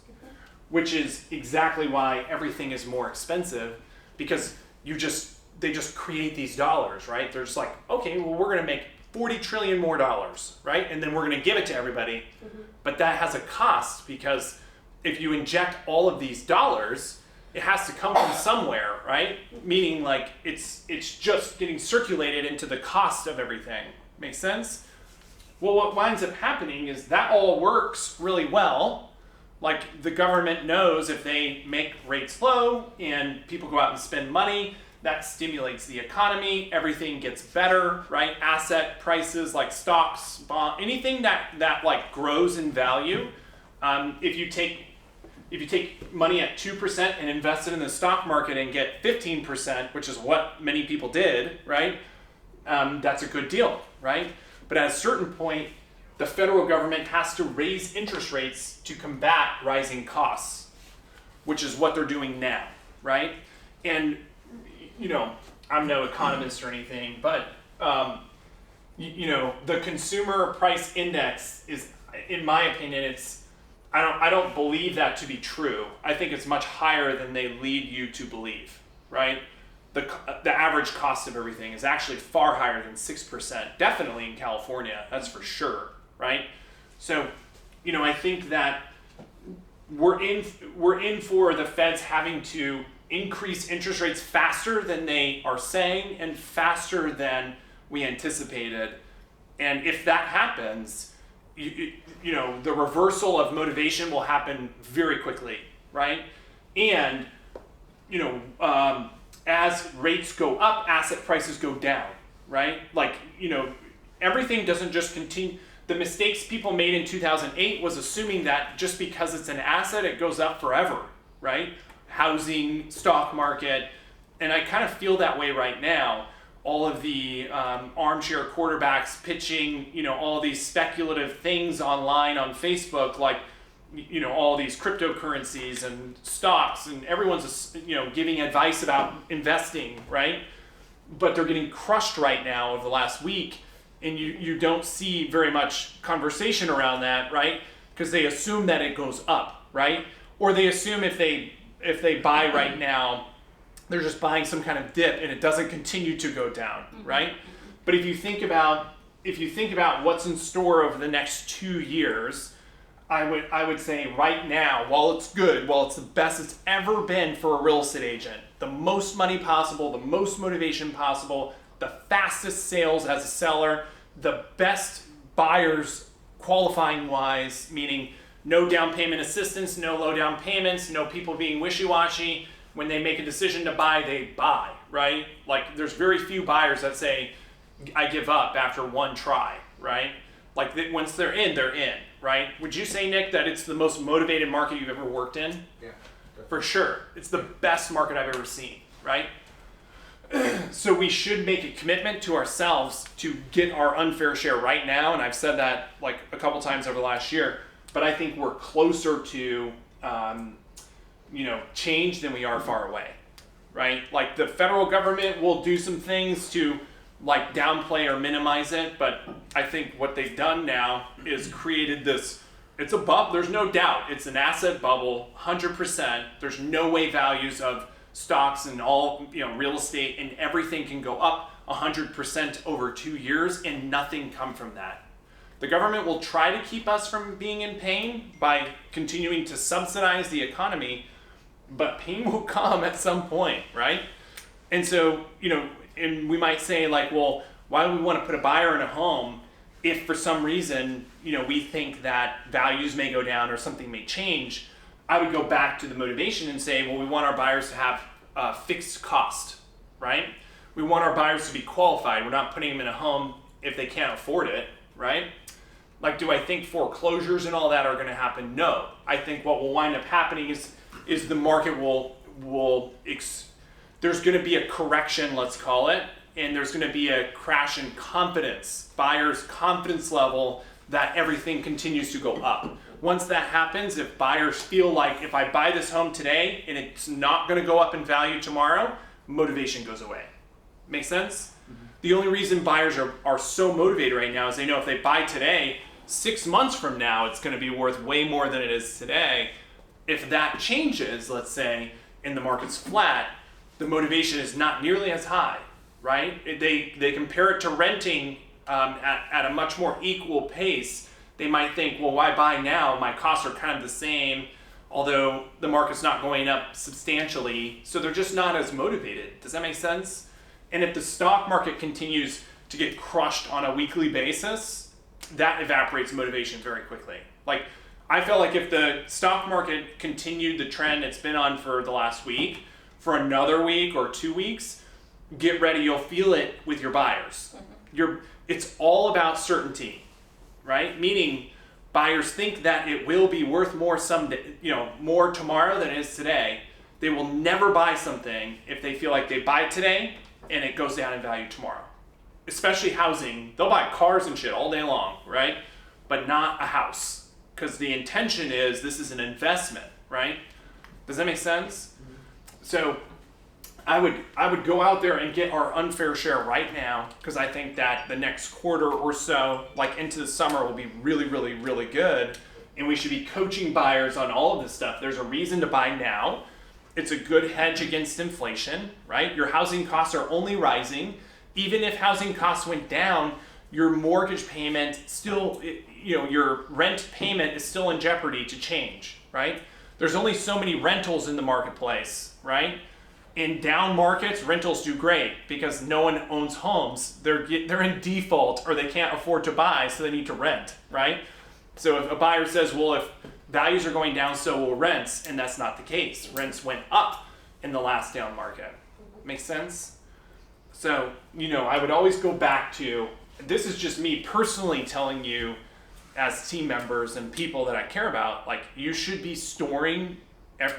which is exactly why everything is more expensive because they just create these dollars, right? They're just like, okay, well, we're going to make 40 trillion more dollars, right? And then we're going to give it to everybody. Mm-hmm. But that has a cost because if you inject all of these dollars, it has to come from somewhere, right? Meaning like it's just getting circulated into the cost of everything. Make sense? Well, what winds up happening is that all works really well. Like the government knows if they make rates low and people go out and spend money, that stimulates the economy, everything gets better, right? Asset prices like stocks, bond, anything that like grows in value. If you take money at 2% and invest it in the stock market and get 15%, which is what many people did, right? that's a good deal, right? But at a certain point, the federal government has to raise interest rates to combat rising costs, which is what they're doing now, right? And, I'm no economist or anything, but, the consumer price index is, in my opinion, I don't believe that to be true. I think it's much higher than they lead you to believe, right? The average cost of everything is actually far higher than 6%, definitely in California, that's for sure, right? So, I think that we're in for the Feds having to increase interest rates faster than they are saying and faster than we anticipated. And if that happens, the reversal of motivation will happen very quickly, right? And, as rates go up, asset prices go down, right? Everything doesn't just continue. The mistakes people made in 2008 was assuming that just because it's an asset, it goes up forever, right? Housing, stock market, and I kind of feel that way right now. All of the armchair quarterbacks pitching, all these speculative things online on Facebook, all these cryptocurrencies and stocks, and everyone's, giving advice about investing, right? But they're getting crushed right now over the last week, and you don't see very much conversation around that, right? Because they assume that it goes up, right? Or they assume if they buy right now, they're just buying some kind of dip and it doesn't continue to go down, right? But if you think about what's in store over the next 2 years, I would say right now, while it's good, while it's the best it's ever been for a real estate agent, the most money possible, the most motivation possible, the fastest sales as a seller, the best buyers qualifying wise, meaning no down payment assistance, no low down payments, no people being wishy-washy. When they make a decision to buy, they buy, right? There's very few buyers that say, I give up after one try, right? Once they're in, right? Would you say, Nick, that it's the most motivated market you've ever worked in? Yeah. For sure. It's the best market I've ever seen, right? So we should make a commitment to ourselves to get our unfair share right now, and I've said that a couple times over the last year, but I think we're closer to change than we are far away, right? The federal government will do some things to downplay or minimize it, but I think what they've done now is created this, it's a bubble, there's no doubt, it's an asset bubble, 100%. There's no way values of stocks and all, real estate and everything can go up 100% over 2 years and nothing come from that. The government will try to keep us from being in pain by continuing to subsidize the economy, but pain will come at some point, right? And so, and we might say well, why do we want to put a buyer in a home if for some reason, we think that values may go down or something may change? I would go back to the motivation and say, well, we want our buyers to have a fixed cost, right? We want our buyers to be qualified. We're not putting them in a home if they can't afford it, right? Do I think foreclosures and all that are going to happen? No. I think what will wind up happening is the market there's going to be a correction, let's call it, and there's going to be a crash in confidence, buyers' confidence level that everything continues to go up. Once that happens, if buyers feel like if I buy this home today and it's not going to go up in value tomorrow, motivation goes away. Make sense? Mm-hmm. The only reason buyers are so motivated right now is they know if they buy today, 6 months from now, it's going to be worth way more than it is today. If that changes, let's say, and the market's flat, the motivation is not nearly as high, right? They compare it to renting at a much more equal pace. They might think, well, why buy now? My costs are kind of the same, although the market's not going up substantially, so they're just not as motivated. Does that make sense? And if the stock market continues to get crushed on a weekly basis, that evaporates motivation very quickly. I felt like if the stock market continued the trend it's been on for the last week, for another week or 2 weeks, get ready, you'll feel it with your buyers. It's all about certainty, right? Meaning buyers think that it will be worth more someday, more tomorrow than it is today. They will never buy something if they feel like they buy it today and it goes down in value tomorrow. especially housing, they'll buy cars and shit all day long, right? But not a house, because the intention is this is an investment, right? Does that make sense? So I would go out there and get our unfair share right now, because I think that the next quarter or so, like into the summer, will be really, really, really good. And we should be coaching buyers on all of this stuff. There's a reason to buy now. It's a good hedge against inflation, right? Your housing costs are only rising. Even if housing costs went down, your mortgage payment still, your rent payment is still in jeopardy to change, right? There's only so many rentals in the marketplace, right? In down markets, rentals do great because no one owns homes. They're in default or they can't afford to buy, so they need to rent, right? So if a buyer says, well, if values are going down, so will rents, and that's not the case. Rents went up in the last down market. Make sense? So, I would always go back to, this is just me personally telling you as team members and people that I care about, like you should be storing,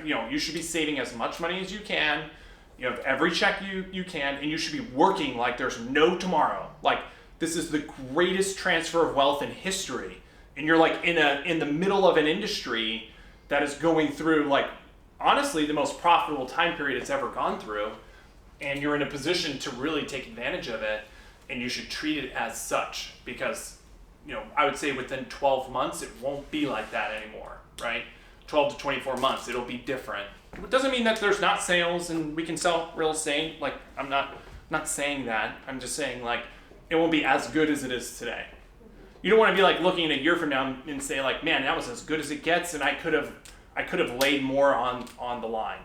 you should be saving as much money as you can. You have every check you can, and you should be working like there's no tomorrow. Like this is the greatest transfer of wealth in history. And you're like in the middle of an industry that is going through like honestly the most profitable time period it's ever gone through, and you're in a position to really take advantage of it, and you should treat it as such because I would say within 12 months it won't be like that anymore, right? 12 to 24 months it'll be different. It doesn't mean that there's not sales and we can sell real estate. Like I'm not saying that. I'm just saying like it won't be as good as it is today. You don't want to be like looking in a year from now and say like, man, that was as good as it gets, and I could have laid more on the line,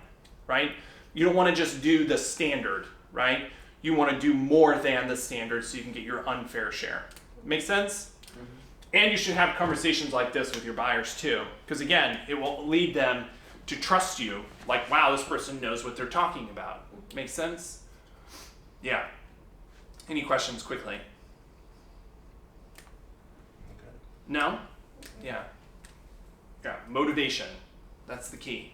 right? You don't want to just do the standard, right? You want to do more than the standard so you can get your unfair share. Make sense? Mm-hmm. And you should have conversations like this with your buyers too, because again, it will lead them to trust you. Like, wow, this person knows what they're talking about. Make sense? Yeah. Any questions quickly? No? Yeah. Yeah, motivation. That's the key.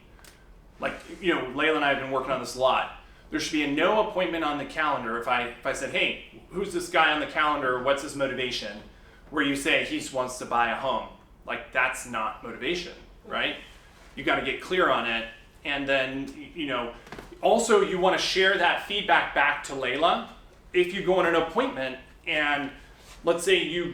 Like, Layla and I have been working on this a lot. There should be a no appointment on the calendar if I said, hey, who's this guy on the calendar? What's his motivation? Where you say he just wants to buy a home. Like, that's not motivation, right? You got to get clear on it. And then, also you want to share that feedback back to Layla. If you go on an appointment and let's say you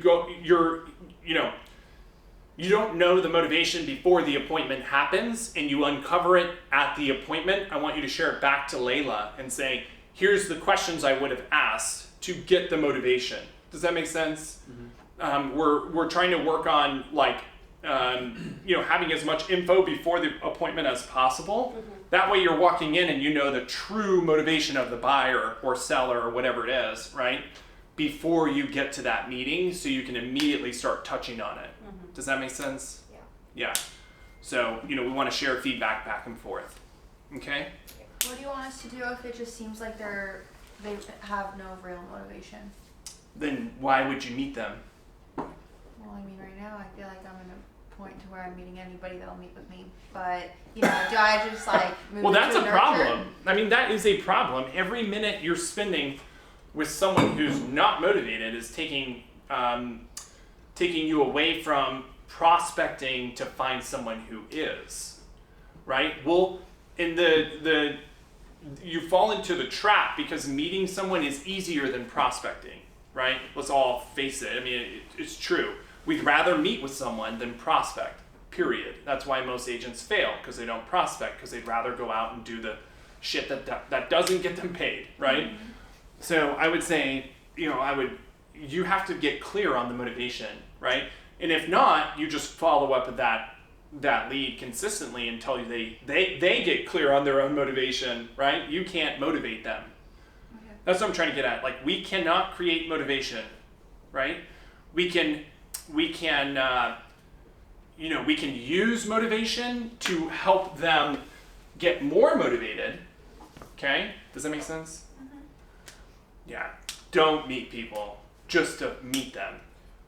don't know the motivation before the appointment happens and you uncover it at the appointment, I want you to share it back to Layla and say, here's the questions I would have asked to get the motivation. Does that make sense? Mm-hmm. We're trying to work on like, having as much info before the appointment as possible. Mm-hmm. That way you're walking in and you know the true motivation of the buyer or seller or whatever it is, right? Before you get to that meeting so you can immediately start touching on it. Mm-hmm. Does that make sense? Yeah. Yeah. So, we want to share feedback back and forth. Okay? What do you want us to do if it just seems like they have no real motivation? Then why would you meet them? Well, right now I feel like I'm in a point to where I'm meeting anybody that'll meet with me. But, do I just move Well, that's into a problem. That is a problem. Every minute you're spending with someone who's not motivated is taking you away from prospecting to find someone who is, right? Well, you fall into the trap because meeting someone is easier than prospecting, right? Let's all face it. It's true. We'd rather meet with someone than prospect, period. That's why most agents fail, because they don't prospect, because they'd rather go out and do the shit that doesn't get them paid, right? Mm-hmm. So I would say, you have to get clear on the motivation, right? And if not, you just follow up with that lead consistently until they get clear on their own motivation, right? You can't motivate them. Okay. That's what I'm trying to get at. Like, we cannot create motivation, right? We can use motivation to help them get more motivated. Okay? Does that make sense? Yeah, don't meet people just to meet them.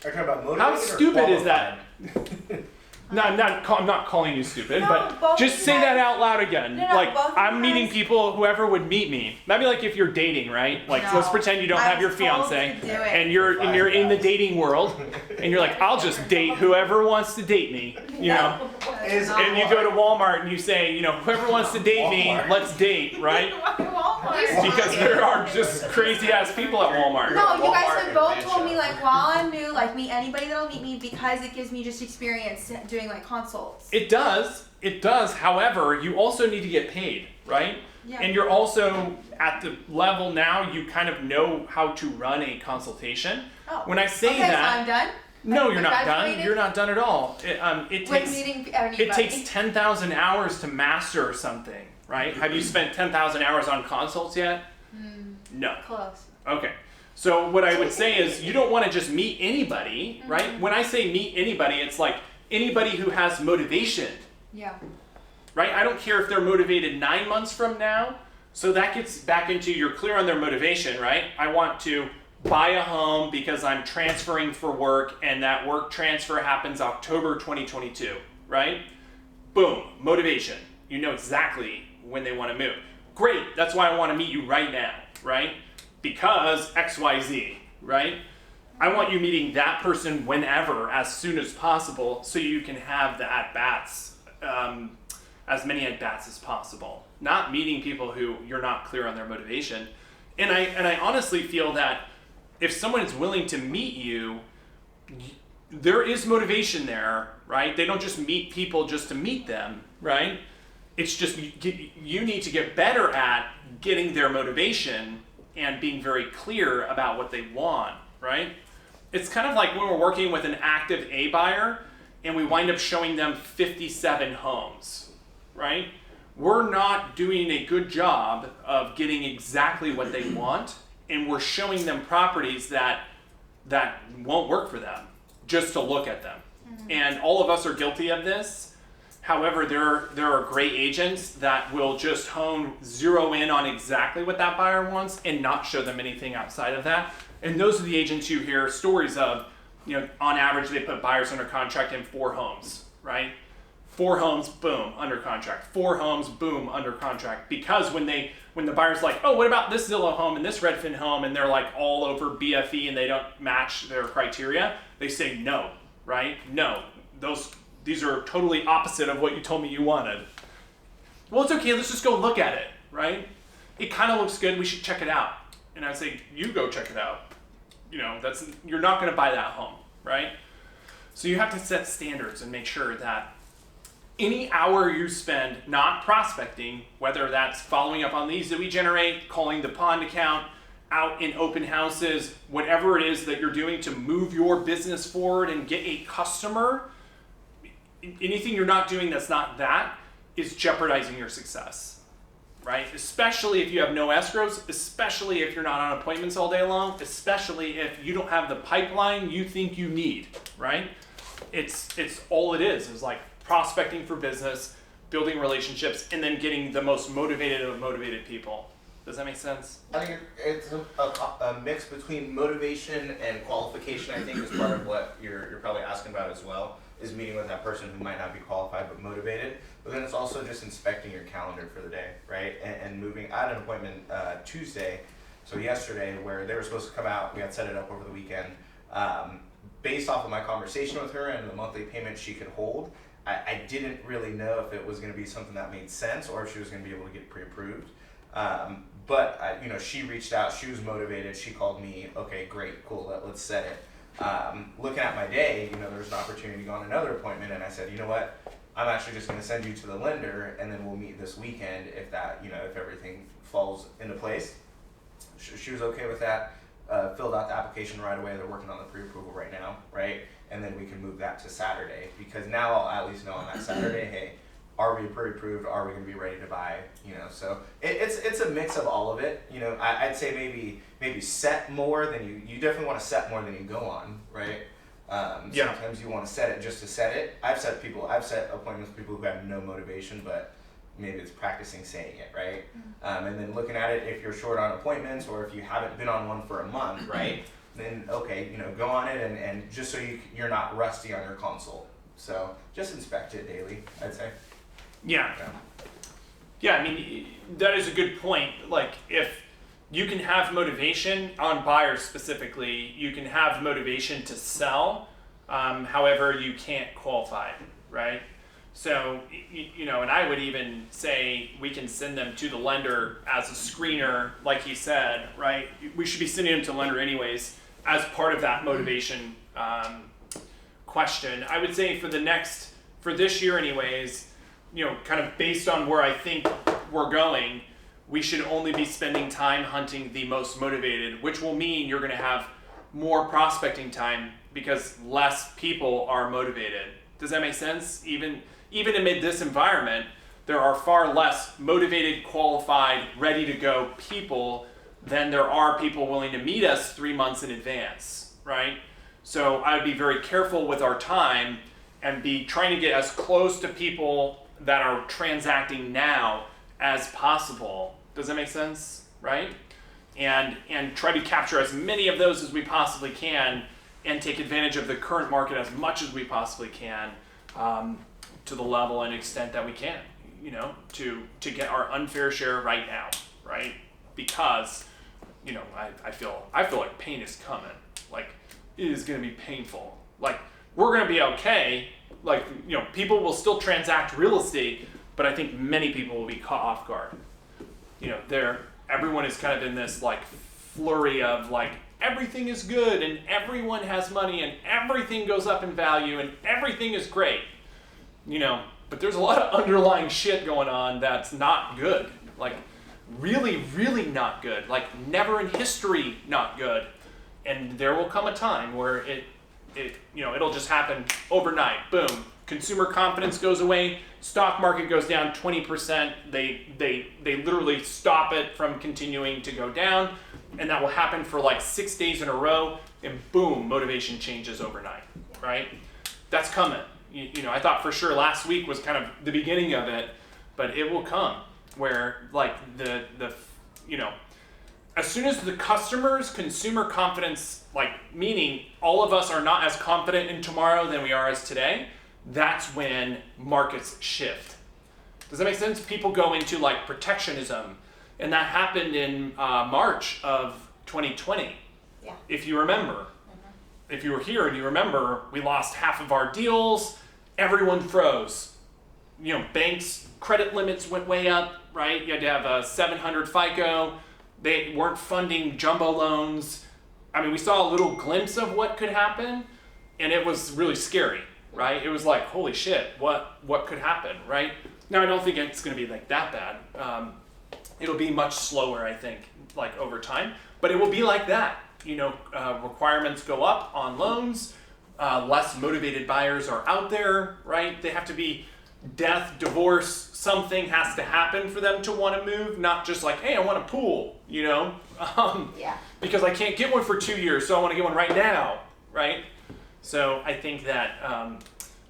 Are you talking about motivated? How stupid is that? No, I'm not calling you stupid, No, but both just you say guys- that out loud again. No, like, both you I'm meeting guys- people, whoever would meet me. That'd be like if you're dating, right? Like, No. let's pretend you don't I have your was told fiance, to do it. and you're in the dating world, and you're like, I'll just date whoever wants to date me, you know? Is not And you go to Walmart and you say, you know, whoever wants to date me, Walmart. let's date, right? Because there are just crazy ass people at Walmart. No, you guys Walmart have both and told me Bishop. like while I'm new, like meet anybody that'll meet me because it gives me just experience doing like consults. It does. However, you also need to get paid, right? Yeah. And you're also at the level now you kind of know how to run a consultation. Oh. When I say okay, that, so I'm done. no, I've you're not done. graduated You're not done at all. It with takes meeting anybody. it takes 10,000 hours to master something, right? Have you spent 10,000 hours on consults yet? No. Close. Okay. So what I would say is you don't want to just meet anybody, right? When I say meet anybody, it's like anybody who has motivation, Yeah. right? I don't care if they're motivated 9 months from now. So that gets back into you're clear on their motivation, right? I want to buy a home because I'm transferring for work and that work transfer happens October 2022, right? Boom, motivation. You know exactly when they want to move. Great, that's why I want to meet you right now, right? Because XYZ, right? I want you meeting that person whenever, as soon as possible, so you can have the at-bats, as many at-bats as possible. Not meeting people who you're not clear on their motivation. And I honestly feel that if someone is willing to meet you, there is motivation there, right? They don't just meet people just to meet them, right? It's just you need to get better at getting their motivation and being very clear about what they want, right? It's kind of like when we're working with an active A buyer and we wind up showing them 57 homes, right? We're not doing a good job of getting exactly what they want, and we're showing them properties that won't work for them just to look at them. And all of us are guilty of this. However, there are great agents that will just zero in on exactly what that buyer wants and not show them anything outside of that. And those are the agents you hear stories of, you know, on average they put buyers under contract in 4 homes, right? 4 homes, boom, under contract. 4 homes, boom, under contract. Because when the buyer's like, oh, what about this Zillow home and this Redfin home, and they're like all over BFE and they don't match their criteria, they say no, right? No, these are totally opposite of what you told me you wanted. Well, it's okay, let's just go look at it, right? It kind of looks good, we should check it out. And I'd say, you go check it out. You know, you're not gonna buy that home, right? So you have to set standards and make sure that any hour you spend not prospecting, whether that's following up on leads that we generate, calling the pond account, out in open houses, whatever it is that you're doing to move your business forward and get a customer, anything you're not doing that's not that is jeopardizing your success, right? Especially if you have no escrows, especially if you're not on appointments all day long, especially if you don't have the pipeline you think you need, right? It's all it is like prospecting for business, building relationships, and then getting the most motivated of motivated people. Does that make sense? I think it's a mix between motivation and qualification. I think is part of what you're probably asking about as well. Is meeting with that person who might not be qualified but motivated. But then it's also just inspecting your calendar for the day, right? And moving. I had an appointment Tuesday, so yesterday, where they were supposed to come out. We had set it up over the weekend. Based off of my conversation with her and the monthly payment she could hold, I didn't really know if it was going to be something that made sense or if she was going to be able to get pre-approved. But she reached out. She was motivated. She called me. Okay, great, cool. Let's set it. Looking at my day, there was an opportunity to go on another appointment, and I said, you know what? I'm actually just going to send you to the lender, and then we'll meet this weekend if that, if everything falls into place. She was okay with that. Filled out the application right away. They're working on the pre-approval right now, right? And then we can move that to Saturday, because now I'll at least know on that Saturday, hey, are we pre-approved? Are we going to be ready to buy? So it's a mix of all of it. I'd say maybe set more than you definitely want to set more than you go on, right? Yeah. Sometimes you want to set it just to set it. I've set appointments with people who have no motivation, but maybe it's practicing saying it, right? And then looking at it, if you're short on appointments or if you haven't been on one for a month, right? Then okay, go on it and just so you're not rusty on your consult, So just inspect it daily, I'd say. Yeah. Yeah, I mean, that is a good point. Like, if you can have motivation on buyers specifically, you can have motivation to sell, however, you can't qualify, right? So, and I would even say we can send them to the lender as a screener, like he said, right? We should be sending them to the lender anyways as part of that motivation question. I would say for this year anyways, kind of based on where I think we're going, we should only be spending time hunting the most motivated, which will mean you're going to have more prospecting time because less people are motivated. Does that make sense? Even amid this environment, there are far less motivated, qualified, ready to go people than there are people willing to meet us 3 months in advance, right? So I would be very careful with our time and be trying to get as close to people that are transacting now as possible. Does that make sense, right? And try to capture as many of those as we possibly can and take advantage of the current market as much as we possibly can, to the level and extent that we can, to get our unfair share right now, right? Because, I feel like pain is coming. Like, it is going to be painful. Like, we're going to be okay. Like, people will still transact real estate, but I think many people will be caught off guard. Everyone is kind of in this like flurry of like everything is good and everyone has money and everything goes up in value and everything is great. But there's a lot of underlying shit going on that's not good. Like really, really not good. Like never in history not good. And there will come a time where it'll just happen overnight. Boom. Consumer confidence goes away. Stock market goes down 20%. They literally stop it from continuing to go down. And that will happen for like 6 days in a row. And boom, motivation changes overnight, right? That's coming. I thought for sure last week was kind of the beginning of it, but it will come where like as soon as the consumer confidence, like meaning all of us are not as confident in tomorrow than we are as today, that's when markets shift. Does that make sense? People go into like protectionism, and that happened in March of 2020. Yeah. If you remember. If you were here and you remember, we lost half of our deals, everyone froze. Banks' credit limits went way up, right? You had to have a 700 FICO. They weren't funding jumbo loans. I mean, we saw a little glimpse of what could happen, and it was really scary, right? It was like, holy shit, what could happen, right? Now, I don't think it's going to be like that bad. It'll be much slower, I think, like over time, but it will be like that. Requirements go up on loans, less motivated buyers are out there, right? They have to be death, divorce, something has to happen for them to want to move, not just like, hey, I want a pool, Yeah. because I can't get one for 2 years, so I want to get one right now, right? So I think that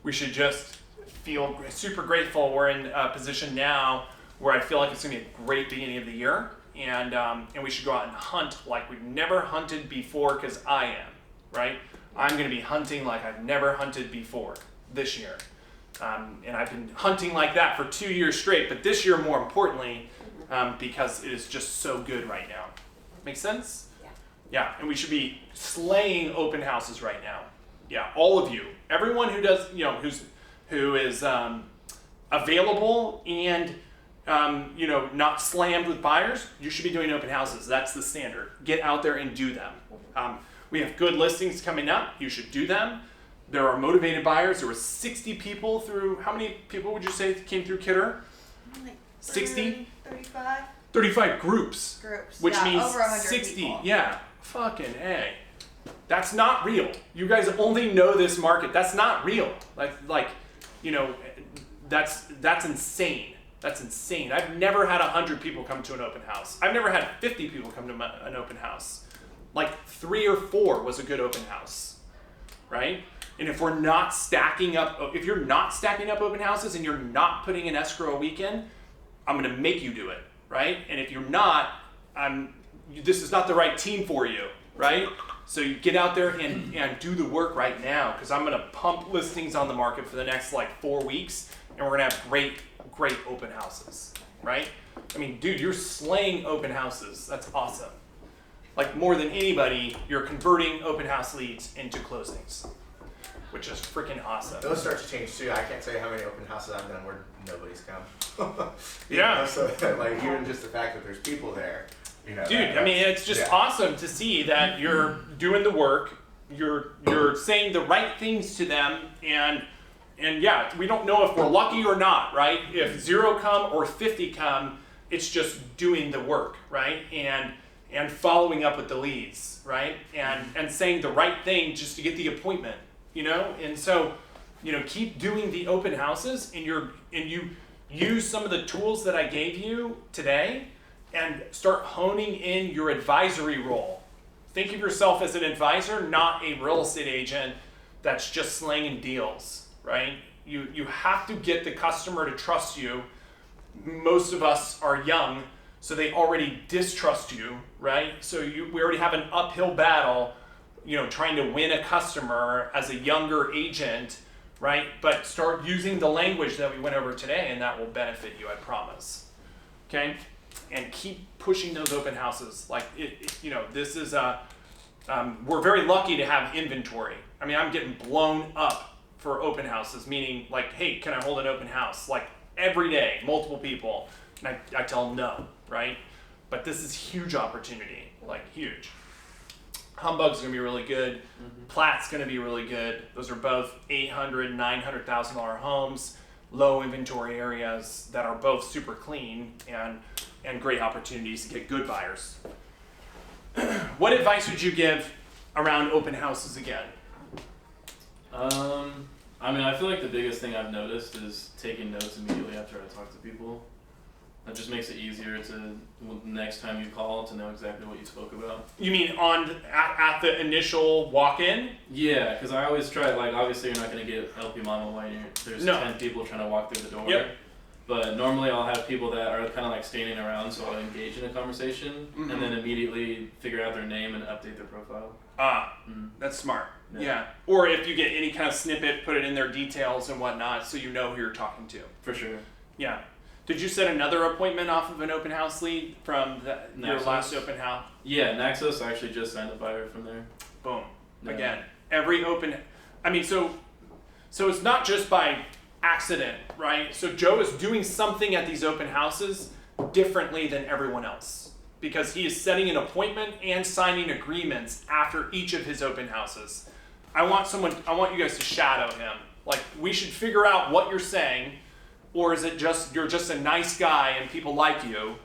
we should just feel super grateful we're in a position now where I feel like it's going to be a great beginning of the year. And we should go out and hunt like we've never hunted before, because I am, right? I'm going to be hunting like I've never hunted before this year. And I've been hunting like that for 2 years straight, but this year more importantly, because it is just so good right now. Make sense? Yeah. Yeah, and we should be slaying open houses right now. Yeah, all of you. Everyone who does, who is available and not slammed with buyers, you should be doing open houses. That's the standard. Get out there and do them. We have good listings coming up. You should do them. There are motivated buyers. There were 60 people through, how many people would you say came through Kidder? Like 60? 35 35 groups. Which means over 100 60. people. Yeah. Fucking A. That's not real. You guys only know this market. That's not real. That's insane. That's insane. I've never had 100 people come to an open house. I've never had 50 people come to an open house. Like 3 or 4 was a good open house, right? And if you're not stacking up open houses and you're not putting an escrow a weekend, I'm gonna make you do it, right? And if you're not, this is not the right team for you, right? So you get out there and do the work right now, because I'm gonna pump listings on the market for the next like 4 weeks, and we're gonna have great open houses, right? I mean, dude, you're slaying open houses. That's awesome. Like more than anybody, you're converting open house leads into closings, which is freaking awesome. Those start to change too. I can't tell you how many open houses I've done where nobody's come. Yeah. So like even just the fact that there's people there, you know. Dude, I mean, it's just yeah. awesome to see that you're doing the work, you're saying the right things to them, and yeah, we don't know if we're lucky or not, right? If 0 come or 50 come, it's just doing the work, right? And following up with the leads, right? And saying the right thing just to get the appointment, you know? And so, you know, keep doing the open houses, and you use some of the tools that I gave you today and start honing in your advisory role. Think of yourself as an advisor, not a real estate agent that's just slanging deals, right? You have to get the customer to trust you. Most of us are young, so they already distrust you, right? So we already have an uphill battle, you know, trying to win a customer as a younger agent, right? But start using the language that we went over today, and that will benefit you, I promise. Okay? And keep pushing those open houses. Like, you know, this is we're very lucky to have inventory. I mean, I'm getting blown up for open houses, meaning like, hey, can I hold an open house? Like every day, multiple people. And I tell them no, right? But this is huge opportunity, like huge. Humbug's gonna be really good. Platt's gonna be really good. Those are both $800,000, $900,000 homes, low inventory areas that are both super clean and great opportunities to get good buyers. What advice would you give around open houses again? I mean, I feel like the biggest thing I've noticed is taking notes immediately after I talk to people. That just makes it easier to next time you call to know exactly what you spoke about. You mean at the initial walk-in? Yeah, because I always try, like, obviously you're not going to get LP Mama when there's 10 people trying to walk through the door. Yep. But normally I'll have people that are kind of like standing around, so I'll engage in a conversation Mhm. and then immediately figure out their name and update their profile. That's smart. Yeah. Yeah. Or if you get any kind of snippet, put it in their details and whatnot so you know who you're talking to. For sure. Yeah. Did you set another appointment off of an open house lead from your Naxos. last open house? Yeah, Naxos, I actually just signed a buyer from there. Boom. Yeah. Again, every open, I mean, so it's not just by accident, right? So Joe is doing something at these open houses differently than everyone else because he is setting an appointment and signing agreements after each of his open houses. I want you guys to shadow him. Like, we should figure out what you're saying, or is it just you're just a nice guy and people like you,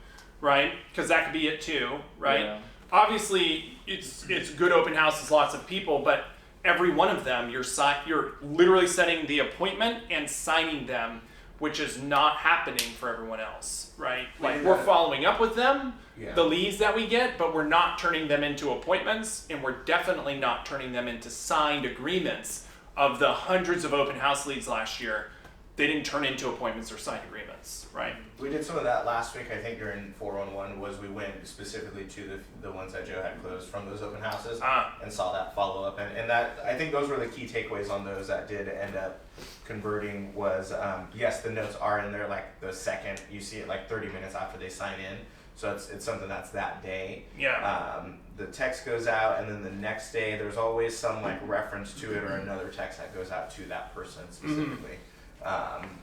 right? Because that could be it too, right? Yeah. Obviously, it's good open houses, lots of people, but every one of them, you're literally setting the appointment and signing them, which is not happening for everyone else, right? Like, we're following up with them, the leads that we get, but we're not turning them into appointments, and we're definitely not turning them into signed agreements. Of the hundreds of open house leads last year, they didn't turn into appointments or signed agreements, right? We did some of that last week, I think, during 411, was we went specifically to the ones that Joe had closed from those open houses and saw that follow up. And that, I think those were the key takeaways on those that did end up converting was, yes, the notes are in there like the second, you see it like 30 minutes after they sign in. So it's something that's that day. Yeah. The text goes out, and then the next day there's always some like reference to it or another text that goes out to that person specifically.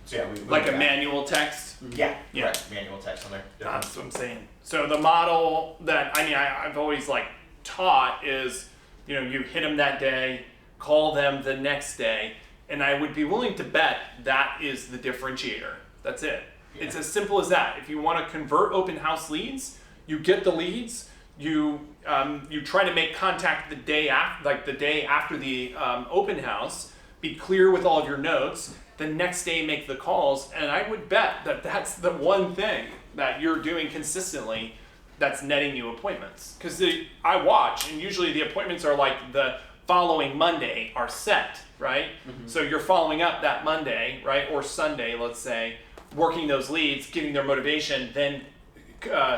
So yeah, we like a manual text. Yeah, Yeah. right, manual text on there. That's what I'm saying. So the model that I've always like taught is, you know, you hit them that day, call them the next day, and I would be willing to bet that is the differentiator. That's it. Yeah. It's as simple as that. If you want to convert open house leads, you get the leads. You try to make contact the day after the open house. Be clear with all of your notes. The next day, make the calls, and I would bet that that's the one thing that you're doing consistently that's netting you appointments. Because I watch, and usually the appointments are like the following Monday are set, right? Mm-hmm. So you're following up that Monday, right, or Sunday, let's say, working those leads, getting their motivation, then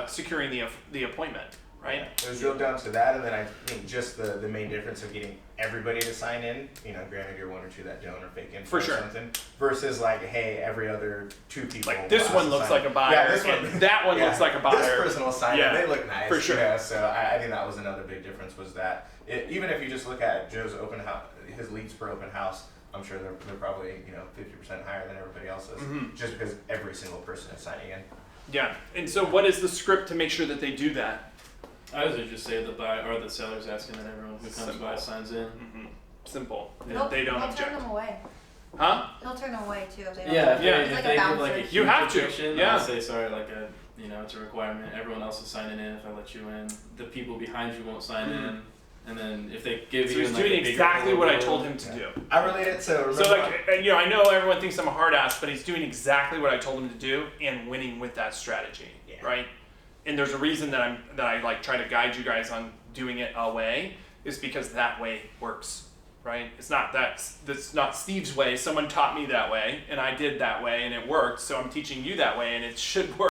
securing the appointment. right? Yeah, it was drilled down to that, and then I think just the main difference of getting everybody to sign in, granted you're one or two that don't or fake info For or sure. something, versus like, hey, every other 2 people. Like this will one have to looks sign like a in. buyer, Yeah, this one. and that one looks like a buyer. This person will sign Yeah, in. They look nice. for sure. So I think that was another big difference was that even if you just look at Joe's open house, his leads per open house, I'm sure they're probably 50% higher than everybody else's, just because every single person is signing in. Yeah. And so what is the script to make sure that they do that? I usually just say the buyer or the seller's asking that everyone who comes Simple. by signs in. Simple. He'll, They don't he'll object. turn them away. Huh? He'll turn them away too if they don't. Yeah, if Yeah. they, It's if like they a give bouncer. like a huge You have to, objection, yeah. I'll say sorry, it's a requirement. Everyone else is signing in if I let you in. The people behind you won't sign in. And then if they give So you he's like, doing a bigger exactly what I logo, told him to Yeah. do. I relate it to remember. So I know everyone thinks I'm a hard ass, but he's doing exactly what I told him to do and winning with that strategy, Yeah. right? And there's a reason that I like try to guide you guys on doing it a way is because that way works, right? That's not Steve's way. Someone taught me that way, and I did that way, and it worked. So I'm teaching you that way, and it should work.